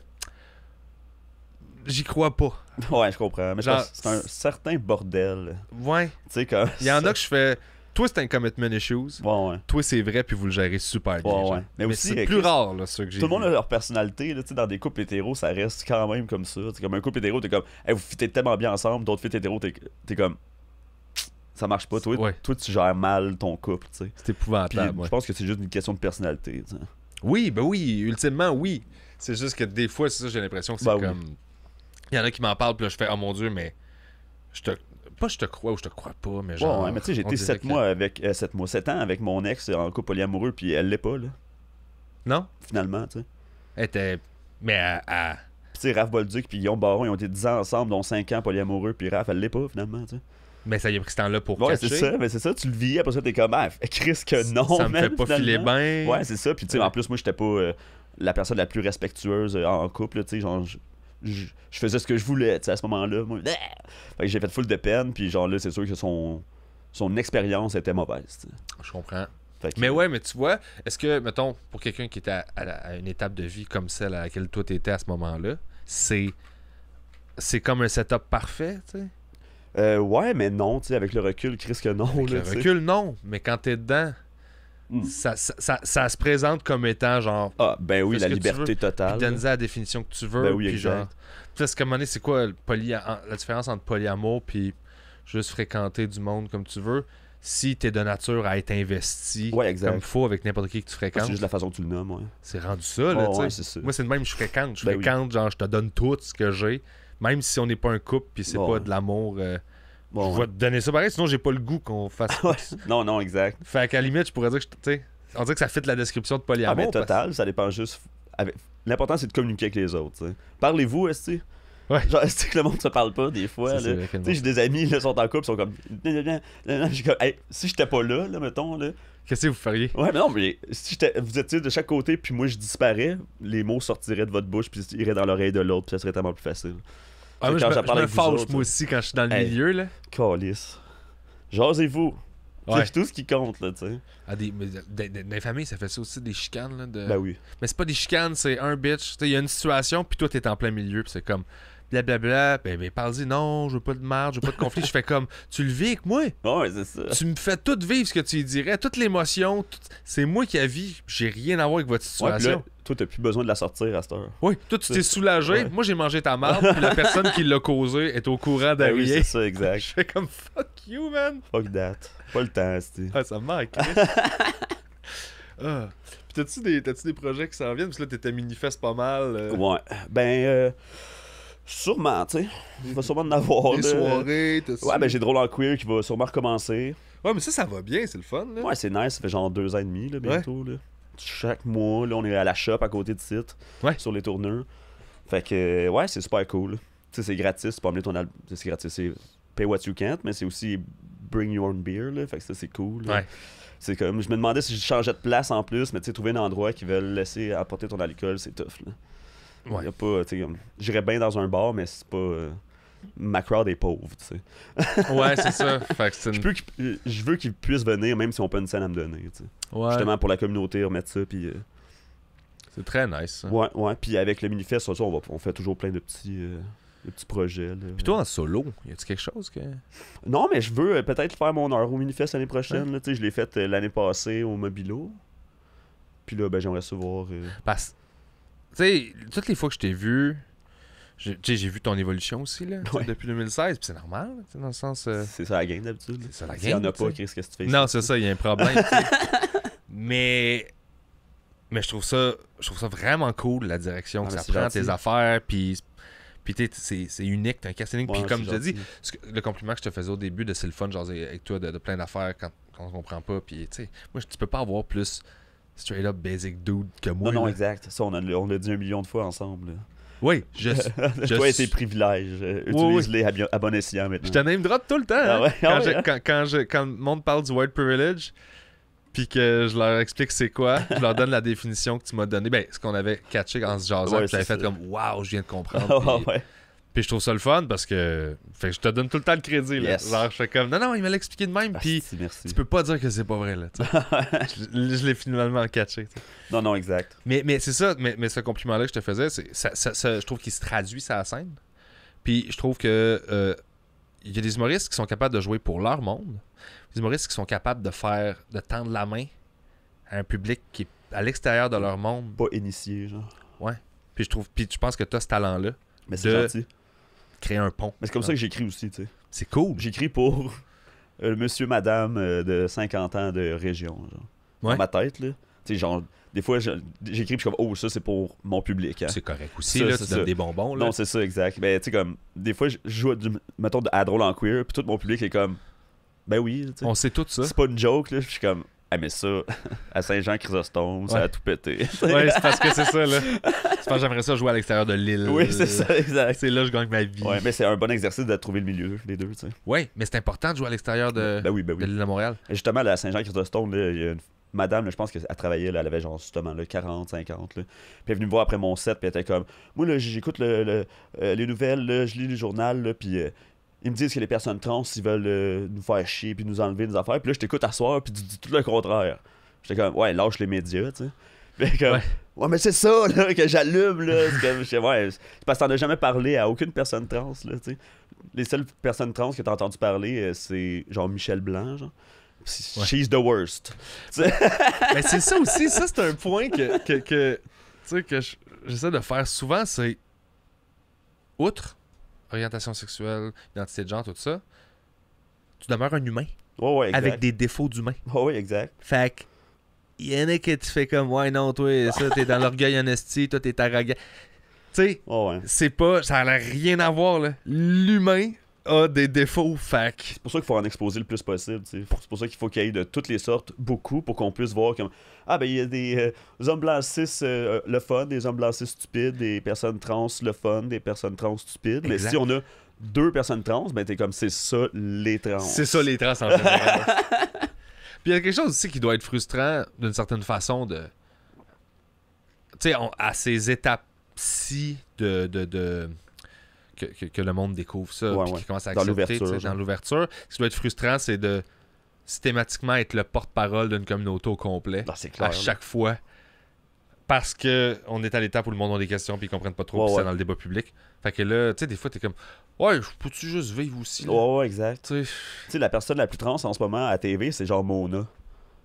J'y crois pas. Ouais, je comprends. Mais Genre, c'est un certain bordel. Ouais. Tu sais, comme. Il y en a que je fais... Toi, c'est un commitment issues. Ouais, ouais. Toi, c'est vrai, puis vous le gérez super bien. Ouais, genre. ouais. Mais aussi, c'est plus rare, là, ceux que j'ai Tout le monde vus. a leur personnalité, là, tu sais, dans des couples hétéros, ça reste quand même comme ça. C'est comme un couple hétéro, t'es comme, hey, vous fitez tellement bien ensemble, d'autres filles hétéros, t'es comme, ça marche pas. Toi, Ouais. toi, tu gères mal ton couple, tu sais. C'est Puis épouvantable, ouais. je pense que c'est juste une question de personnalité, tu sais. Oui, ben oui, ultimement, oui. C'est juste que des fois, c'est ça, j'ai l'impression que c'est Ben oui. comme... Il y en a qui m'en parlent, puis là, je fais « Oh mon Dieu, mais... Pas je te crois ou je te crois pas, mais genre... Ouais, mais tu sais, j'ai on été dirait 7 que- mois avec 7 ans avec mon ex en couple polyamoureux, puis elle l'est pas, là, Non? finalement, tu sais. Elle était... Mais à... Puis tu sais, Raph Bolduc puis Guillaume Baron, ils ont été 10 ans ensemble, dont 5 ans polyamoureux, puis Raph, elle l'est pas, finalement, tu sais. Mais ça y a pris ce temps-là pour Ouais, catcher. c'est ça, mais c'est ça, tu le vis, après ça, t'es comme, ah, Chris, que non, Ça me man, fait pas filer finalement. bien. Ouais, c'est ça, puis tu sais, Ouais. en plus, moi, j'étais pas la personne la plus respectueuse en couple, tu sais, genre, je faisais ce que je voulais, tu sais, à ce moment-là. Moi, fait que j'ai fait full de peine, puis genre, là, c'est sûr que son expérience était mauvaise, tu sais. Je comprends. Fait que- Mais ouais, mais tu vois, est-ce que, mettons, pour quelqu'un qui était à une étape de vie comme celle à laquelle toi t'étais à ce moment-là, c'est comme un setup parfait, tu sais? Ouais, mais non, tu sais, avec le recul, Chris, que non, Avec là, le tu sais. recul, non. Mais quand t'es dedans, Mm. ça se présente comme étant genre... Ah, ben oui, Fais ce la que tu veux, liberté totale. Puis donne-en la définition que tu veux. Ben oui, puis exact. genre... Parce qu'à un moment donné, c'est quoi la différence entre polyamour puis juste fréquenter du monde comme tu veux? Si t'es de nature à être investi Ouais, exact. comme faut avec n'importe qui que tu Ah, fréquentes, c'est juste la façon que tu le nommes, ouais. c'est rendu ça, là, Oh, tu sais. ouais, c'est ça. Moi, c'est de même, je fréquente. Je Ben oui. fréquente, genre, je te donne tout ce que j'ai. Même si on n'est pas un couple, puis c'est Bon, pas ouais. de l'amour. Bon, je vais te donner ça pareil, sinon j'ai pas le goût qu'on fasse. ouais. Non, non, exact. Fait qu'à la limite, je pourrais dire que, tu sais, on dirait que ça fit la description de Ah, polyamour. mais parce- total, ça dépend juste. L'important, c'est de communiquer avec les autres, tu sais. Parlez-vous, esti. Ouais. Genre, est-ce que le monde se parle pas des fois, Ça, là? c'est vrai que Tu sais, j'ai des amis, là, sont en couple, sont comme. J'ai comme, hey, si j'étais pas là, mettons, là. Qu'est-ce que vous feriez? Ouais, mais non, mais si vous étiez de chaque côté, puis moi je disparais, les mots sortiraient de votre bouche, puis iraient dans l'oreille de l'autre, puis ça serait tellement plus facile. Ah, moi, quand je j'en me, parle je me avec vous fâche, autres, moi aussi, quand je suis dans le Hey. milieu, là. Calice. Jasez-vous. Ouais. C'est tout ce qui compte, là, tu sais. Ah, dans les familles, ça fait ça aussi, des chicanes, là. Ben oui. Mais c'est pas des chicanes, c'est un bitch. Tu sais, il y a une situation, puis toi, t'es en plein milieu, puis c'est comme blablabla. Ben, parle-y, non, je veux pas de merde, je veux pas de conflit. Je fais comme, tu le vis avec moi. Ouais, c'est ça. Tu me fais tout vivre ce que tu y dirais, toute l'émotion. C'est moi qui la vis. J'ai rien à voir avec votre Ouais, puis situation. là, toi, t'as plus besoin de la sortir à cette heure. Oui, toi, tu t'es soulagé. Ouais. Moi, j'ai mangé ta marde, puis la personne qui l'a causé est au courant de Ben oui, rien. c'est ça, exact. Je fais comme, fuck you, man. Fuck that. Pas le temps, esti. Ah, ça me manque. Ah. Puis t'as-tu des projets qui s'en viennent? Parce que là, t'étais manifeste pas mal. Ouais. Ben, sûrement, tu sais. Il va sûrement en avoir, Des là. soirées, t'as-tu... Ouais, ben j'ai Drôle en Queer qui va sûrement recommencer. Ouais, mais ça va bien, c'est le fun, là. Ouais, c'est nice, ça fait genre 2 ans et demi, là, bientôt, là. Chaque mois, là, on est à la shop à côté du site, Ouais. sur les tourneurs. Fait que, ouais, c'est super cool. Tu sais, c'est gratis, c'est pas amener ton album. C'est gratis, c'est pay what you can't, mais c'est aussi bring your own beer, là. Fait que ça, c'est cool. là. Ouais. C'est comme, je me demandais si je changeais de place en plus, mais tu sais, trouver un endroit qui veut laisser apporter ton alcool, c'est tough, là. Ouais. Y a pas, tu sais, comme, j'irais bien dans un bar, mais c'est pas. Ma crowd est pauvre, tu sais. Ouais, c'est ça. Fait que c'est une... Je veux qu'ils puissent venir, même s'ils n'ont pas une scène à me donner, tu sais. Ouais. Justement pour la communauté, remettre ça, puis. C'est très nice, ça. Ouais, ouais. Puis avec le Minifest, ça, on fait toujours plein de petits projets. Là. Puis toi, en solo, y a-tu quelque chose que... Non, mais je veux peut-être faire mon heure au Minifest l'année prochaine. Là, tu sais, je l'ai fait l'année passée au Mobilo. Puis là, ben, j'aimerais ça voir. Parce... Tu sais, toutes les fois que je t'ai vu... Tu sais, j'ai vu ton évolution aussi, là, tu sais, Ouais. depuis 2016, puis c'est normal, tu sais, dans le sens... C'est ça la game d'habitude. c'est ça la C'est ça, il y en game, a pas, tu sais. Chris, qu'est-ce que tu fais Non, ici? c'est ça, il y a un problème, tu sais. Mais je trouve ça vraiment cool, la direction que mais ça c'est prend, gentil. tes affaires, puis c'est unique, t'as un casting. Puis Ouais, comme c'est je te dis, gentil. le compliment que je te faisais au début de c'est le fun, genre avec toi, de plein d'affaires quand on comprend pas. Puis tu sais, moi, tu peux pas avoir plus straight up basic dude que moi. Non, là. exact. Ça, on l'a dit 1 million de fois ensemble. Là. Oui, Toi et tes privilèges. Utilise-les à bon escient maintenant. Je te name drop tout le temps. Ah hein. ouais, ah ouais, Quand le monde parle du white privilege, puis que je leur explique c'est quoi, je leur donne la définition que tu m'as donnée. Ben, ce qu'on avait catché en se jasant, Ouais, puis j'avais c'est fait ça. comme waouh, je viens de comprendre. Ah puis, ouais. puis je trouve ça le fun parce que. Fait que je te donne tout le temps le crédit. Là. Yes. Genre, je fais comme non, il me l'a expliqué de même, puis Asti, merci. tu peux pas dire que c'est pas vrai. Là, tu sais. je l'ai finalement catché. Tu sais. Non, exact. Mais c'est ça, mais ce compliment-là que je te faisais, je trouve qu'il se traduit sur la scène. Puis je trouve que il y a des humoristes qui sont capables de jouer pour leur monde, des humoristes qui sont capables de tendre la main à un public qui est à l'extérieur de leur monde. Pas initié, genre. Ouais. Puis je pense que tu as ce talent-là, Mais c'est De- gentil. créer un pont. Mais c'est comme ça que j'écris aussi, tu sais. C'est cool. J'écris pour monsieur, madame de 50 ans de région, genre. Ouais. Dans ma tête, là. Tu sais, genre, des fois, j'écris puis je suis comme, oh, ça, c'est pour mon public, hein. C'est correct aussi, Ça, là, c'est tu donnes ça. des bonbons. Là. Non, c'est ça, exact. Ben, tu sais, comme, des fois, je joue, mettons, à drôle en queer, puis tout mon public est comme, ben oui, tu sais. On sait tout ça. C'est pas une joke, là. Puis je suis comme, ah, mais ça, à Saint-Jean-Chrysostome, ça Ouais. a tout pété. Ouais, c'est parce que c'est ça, là. C'est parce que j'aimerais ça jouer à l'extérieur de l'île. Oui, c'est ça, exact. C'est là que je gagne ma vie. Ouais, mais c'est un bon exercice de trouver le milieu, les deux, tu sais. Ouais, mais c'est important de jouer à l'extérieur de Ben oui. l'île de Montréal. Et justement, là, à Saint-Jean-Chrysostome, là, il y a une madame, là, je pense qu'elle travaillait, là, elle avait genre justement là, 40, 50. Là. Puis elle est venue me voir après mon set, puis elle était comme, moi, là, j'écoute les nouvelles, là, je lis le journal, là, puis ils me disent que les personnes trans, ils veulent nous faire chier, puis nous enlever nos affaires. Puis là, je t'écoute à soir, puis tu dis tout le contraire. J'étais comme, ouais, lâche les médias, tu sais. Puis comme, ouais, mais c'est ça, là, que j'allume, là. C'est comme, ouais, c'est parce que t'en as jamais parlé à aucune personne trans, là, tu sais. Les seules personnes trans que t'as entendu parler, c'est genre Michel Blanc, genre. Ouais. She's the worst. Mais c'est ça aussi, ça c'est un point que tu sais, que j'essaie de faire souvent, c'est outre orientation sexuelle, identité de genre, tout ça, tu demeures un humain Ouais, exact. avec des défauts d'humain. Ouais, exact. Fait que il y en a que tu fais comme ouais non toi ça t'es dans l'orgueil en esti, toi t'es arrogant. Tu sais, Ouais. c'est pas, ça a rien à voir là. L'humain a des défauts, fait que C'est pour ça qu'il faut en exposer le plus possible, tu sais. C'est pour ça qu'il faut qu'il y ait de toutes les sortes, beaucoup, pour qu'on puisse voir comme, ah ben il y a des hommes blancs cis le fun, des hommes blancs cis stupides, des personnes trans le fun, des personnes trans stupides. Mais Exact. si on a 2 personnes trans, ben t'es comme, c'est ça les trans. c'est ça les trans en général. Puis il y a quelque chose aussi qui doit être frustrant d'une certaine façon de. Tu sais, à ces étapes-ci de que le monde découvre ça, Ouais, puis ouais. qu'il commence à Dans accepter, l'ouverture, tu sais, genre. dans l'ouverture. Ce qui doit être frustrant, c'est de systématiquement être le porte-parole d'une communauté au complet Ah, c'est clair. à chaque fois. Parce que on est à l'étape où le monde a des questions puis ils comprennent pas trop, Ouais, puis c'est ouais. dans le débat public. Fait que là, tu sais, des fois, t'es comme ouais, peux-tu juste vivre aussi? Là? Ouais, exact. Tu sais, Tu sais, la personne la plus trans en ce moment à TV, c'est genre Mona.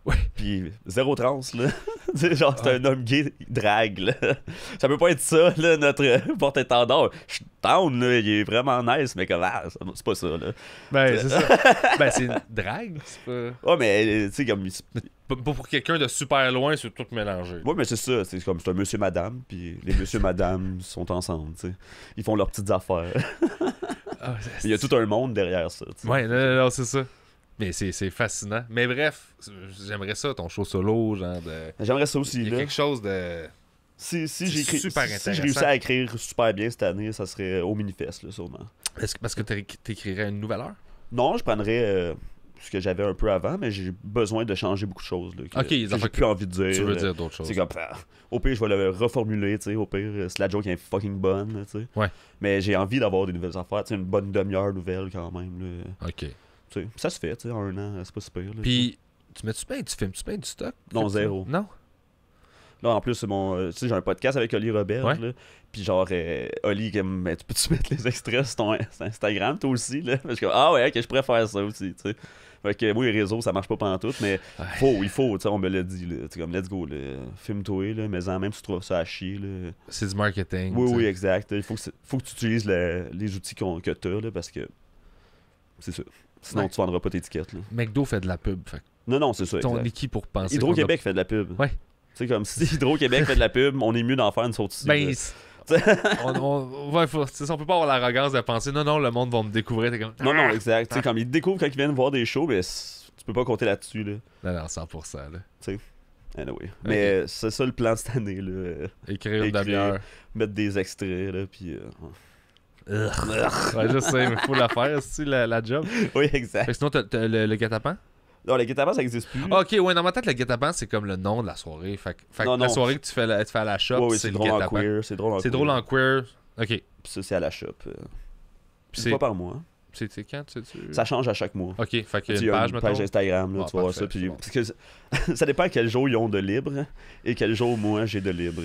Ouais. Puis zéro trans, là. Tu sais, genre, c'est Ouais. un homme gay drague, là. Ça peut pas être ça, là, notre porte-étendard. Je suis down, là, il est vraiment nice, mais comme, ah, c'est pas ça, là. ben, c'est ça. Ben, c'est une drague, c'est pas. Ouais, mais, tu sais, comme, Pour quelqu'un de super loin, c'est tout mélangé. ouais, mais c'est ça, c'est comme, c'est un monsieur-madame, puis les monsieur-madame sont ensemble, tu sais. Ils font leurs petites affaires. Ah, Il y a tout un monde derrière ça, tu sais. Ouais, non, c'est ça. Mais c'est fascinant. Mais bref, j'aimerais ça, ton show solo, genre de. J'aimerais ça aussi, Il y a là. quelque chose de. Si c'est j'écris, super si je intéressant. réussis à écrire super bien cette année, ça serait au Minifest, là, sûrement. Est-ce que parce que t'écrirais une nouvelle heure? Non, je prendrais ce que j'avais un peu avant, mais j'ai besoin de changer beaucoup de choses. Là, Ok, les que affaires j'ai plus envie de dire. Tu veux dire d'autres choses? C'est comme, au pire, je vais le reformuler, tu sais. Au pire, si la joke est fucking bonne, tu sais. Ouais. Mais j'ai envie d'avoir des nouvelles affaires, tu sais, une bonne demi-heure nouvelle quand même. Là. Ok. Tu sais, ça se fait, tu sais, en un an, c'est pas super. Là, Puis, tu filmes-tu bien du stock? Non, Fais-tu- zéro. Non? Là, en plus, c'est mon, tu sais, j'ai un podcast avec Oli Robert, Ouais. là. Puis genre, Oli, comme, ben, tu peux-tu mettre les extraits sur ton Instagram, toi aussi, là? Parce que, ah ouais, ok, je pourrais faire ça aussi, tu sais. Fait que, moi, les réseaux, ça marche pas pantoute, mais il faut, tu sais, on me l'a dit, là. Tu sais, comme, let's go, là. Filme-toi, là, mais en même si tu trouves ça à chier, là. C'est du marketing. Oui, tu sais. oui, exact. Il faut que tu utilises les outils que t'as, là, parce que c'est ça. Sinon, Ouais. tu vendras pas tes étiquettes, là. McDo fait de la pub. Fait que Non, c'est ça. On Exact. est qui pour penser Hydro-Québec fait de la pub. Ouais. C'est comme si Hydro-Québec fait de la pub, on est mieux d'en faire une sorte ici. Ben, là. c'est ça, on peut pas avoir l'arrogance de penser non, le monde va me découvrir. T'es comme. Non, exact. Tu sais, comme ils découvrent quand ils viennent voir des shows, ben, tu peux pas compter là-dessus. Là. Non, 100%. Là. Anyway. Mais c'est ça le plan de cette année. Là. Écrire une demi-heure. Mettre des extraits, là, puis... Ouais, je sais, mais faut la faire, c'est la job. Oui, exact. Fait que sinon, t'as le guet-apens? Non, les guet-apens, ça existe plus. Ok, ouais, dans ma tête, le guet-apens, c'est comme le nom de la soirée. Fait que Non, la non. soirée que tu fais à la shop, Oui, c'est le drôle en guet-apens. queer. C'est drôle en C'est queer. drôle en queer. Ok. Puis ça, c'est à la shop. Puis C'est c'est pas par mois. c'est quand tu sais? Ça change à chaque mois. Ok, fait qu'il Tu y a sais, une page, mettons. page Instagram, là, Ah, tu vas voir parfait, ça. Puis, c'est bon. parce que ça dépend quel jour ils ont de libre et quel jour moi j'ai de libre.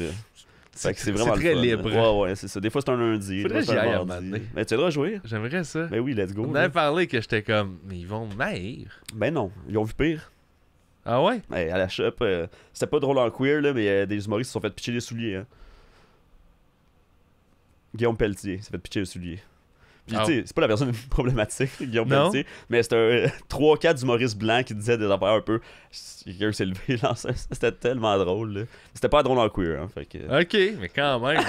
Fait que c'est vraiment très le fun, libre. là. Ouais, c'est ça. Des fois c'est un lundi. Faudrait des fois, c'est que j'y aille un un mardi. moment donné. Mais tu devrais jouer. J'aimerais ça. Ben oui, let's go. On là. avait parlé que j'étais comme, mais ils vont m'haïr. Ben non, ils ont vu pire. Ah ouais? Ben, à la shop, c'était pas drôle en queer, là, mais des humoristes se sont fait pitcher des souliers. Hein. Guillaume Pelletier s'est fait pitcher des souliers. Puis, Ah. tu sais, c'est pas la personne problématique, Guillaume Non. Pelletier, mais c'était 3-4 humoristes blancs qui disaient des affaires un peu. Quelqu'un s'est levé, là, c'était tellement drôle. Là. C'était pas drôle en queer, hein, fait que... Ok, mais quand même.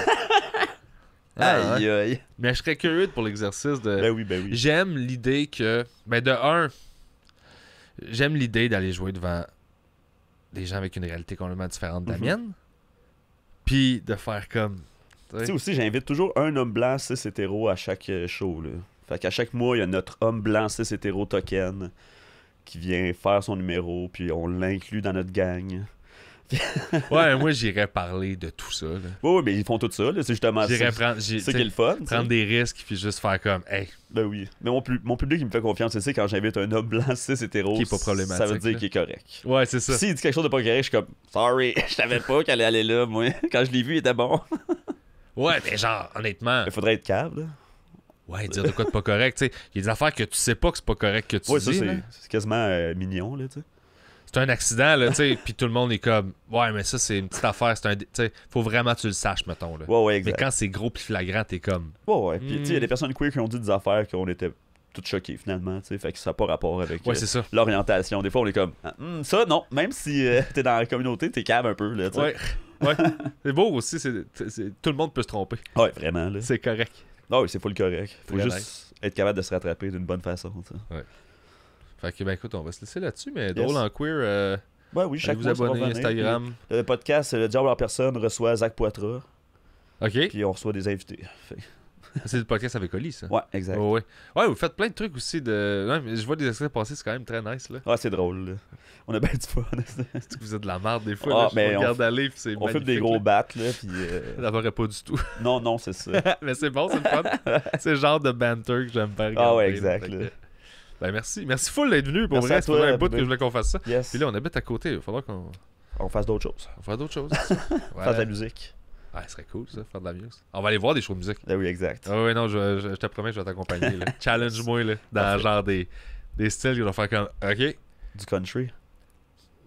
Ah, Aïe, ouais. aïe. Mais je serais curieux pour l'exercice de. Ben oui, ben oui. J'aime l'idée que. Ben, de un, j'aime l'idée d'aller jouer devant des gens avec une réalité complètement différente de la Mhm. mienne. Puis de faire comme. Tu sais aussi, j'invite toujours un homme blanc cis hétéro à chaque show. Là. Fait qu'à chaque mois, il y a notre homme blanc cis hétéro token qui vient faire son numéro, puis on l'inclut dans notre gang. Ouais, moi, j'irais parler de tout ça. Là. Oui, mais ils font tout ça, là. C'est justement ça. J'irais prendre, C'est ça qui est le fun. tu sais. prendre des risques, puis juste faire comme, hey, Ben oui. Mais mon public, il me fait confiance. Tu sais, quand j'invite un homme blanc cis hétéro, Qui est pas problématique, ça veut dire là. qu'il est correct. ouais, c'est ça. S'il dit quelque chose de pas correct, je suis comme, sorry, je savais pas qu'elle allait aller là, moi. Quand je l'ai vu, il était bon. Ouais, mais genre, honnêtement, Il faudrait être câble, là. ouais, dire de quoi de pas correct, tu sais. Il y a des affaires que tu sais pas que c'est pas correct que tu Ouais, ça, dis. là. c'est quasiment mignon, là, tu sais. C'est un accident, là, tu sais, puis tout le monde est comme, ouais, mais ça, c'est une petite affaire, c'est un. Tu sais, faut vraiment que tu le saches, mettons, là. Ouais, Mais exact. quand c'est gros pis flagrant, t'es comme. Ouais. Puis, tu sais, il y a des personnes queer qui ont dit des affaires qu'on était toutes choqués, finalement, tu sais. Fait que ça n'a pas rapport avec Ouais, c'est ça. l'orientation. Des fois, on est comme, ça, non. Même si t'es dans la communauté, t'es cave un peu, là, tu sais. Ouais. Ouais. C'est beau aussi, tout le monde peut se tromper. Ouais, vraiment, là. C'est correct. Ah oui, c'est full correct. Faut Très juste être capable de se rattraper d'une bonne façon, tu sais. Fait que, ben écoute, on va se laisser là-dessus, mais drôle en queer. Ouais, oui, Allez chaque vous mois, ça va abonner revenir. Instagram. Puis, le podcast Le Diable en personne reçoit Zach Poitras, Ok. puis on reçoit des invités. Fait- C'est le podcast avec Oli, ça. Ouais, exact. Ouais. Ouais, vous faites plein de trucs aussi de. Ouais, mais je vois des extraits passer, c'est quand même très nice, là. Ouais, c'est drôle, là. On a bien du fun. C'est que vous êtes de la merde des fois, Ah, là. Je mais vous regarde aller, pis c'est On fait des magnifique, gros là. battes, là, puis... J'adorerais pas du tout. Non, c'est ça. Mais c'est bon, c'est le fun. C'est le genre de banter que j'aime bien regarder. Ah ouais, exact, Fait que, là. Ben merci. Merci full d'être venu. Pour Merci vrai, à ça toi, faisait un bout bébé. que je voulais qu'on fasse ça. Yes. Puis là, on habite à côté. Il va falloir qu'on On fasse d'autres choses. fasse d'autres choses. Faire de la musique. Ah, ce serait cool, ça, faire de la musique. On va aller voir des shows de musique. Ah oui, exact. Ah ouais, non, je te promets que je vais t'accompagner. là. Challenge-moi, là, dans Parfait. genre des styles que je vais faire comme, OK, Du country.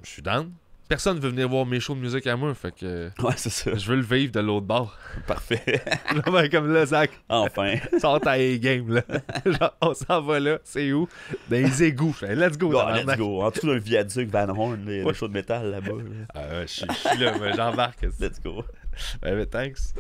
je suis down. Personne veut venir voir mes shows de musique à moi, fait que Ouais, c'est ça. je veux le vivre de l'autre bord. Parfait. Genre, comme là, Zach, Enfin. sors ta A-game, là. Genre, on s'en va là, c'est où? Dans les égouts. Je fais, let's go, Bon, tabarnak. let's go. En dessous d'un viaduc Van Horn, là, il y a Ouais. le show de métal là-bas. là. Ah, ouais, je suis là, mais j'embarque. Let's go. Ouais, mais thanks.